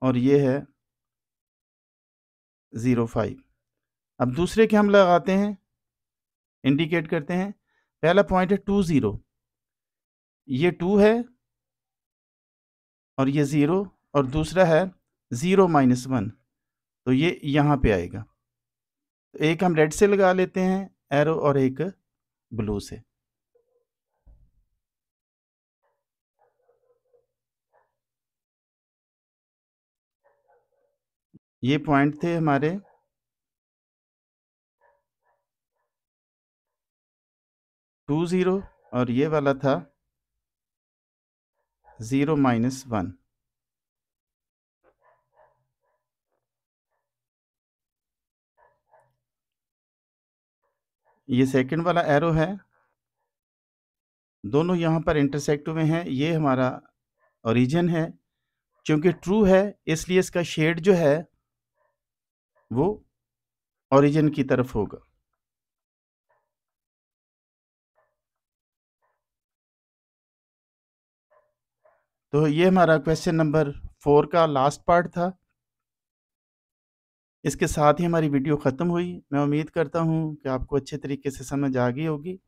और ये है 0 5। अब दूसरे के हम लगाते हैं, इंडिकेट करते हैं। पहला पॉइंट है 2 0, ये 2 है और ये 0, और दूसरा है 0 -1, तो ये यहाँ पे आएगा। तो एक हम रेड से लगा लेते हैं एरो और एक ब्लू से। ये पॉइंट थे हमारे 2 0 और ये वाला था 0 -1। ये सेकंड वाला एरो है, दोनों यहाँ पर इंटरसेक्ट हुए हैं। ये हमारा ओरिजिन है, क्योंकि ट्रू है इसलिए इसका शेड जो है वो ओरिजिन की तरफ होगा। तो ये हमारा क्वेश्चन नंबर 4 का लास्ट पार्ट था। इसके साथ ही हमारी वीडियो ख़त्म हुई। मैं उम्मीद करता हूँ कि आपको अच्छे तरीके से समझ आ गई होगी।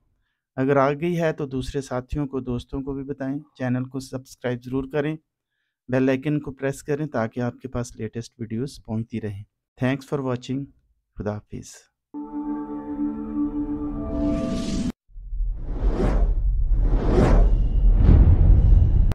अगर आ गई है तो दूसरे साथियों को, दोस्तों को भी बताएं। चैनल को सब्सक्राइब ज़रूर करें, बेल आइकन को प्रेस करें ताकि आपके पास लेटेस्ट वीडियोस पहुंचती रहें। Thanks for watching. खुदा हाफिज़।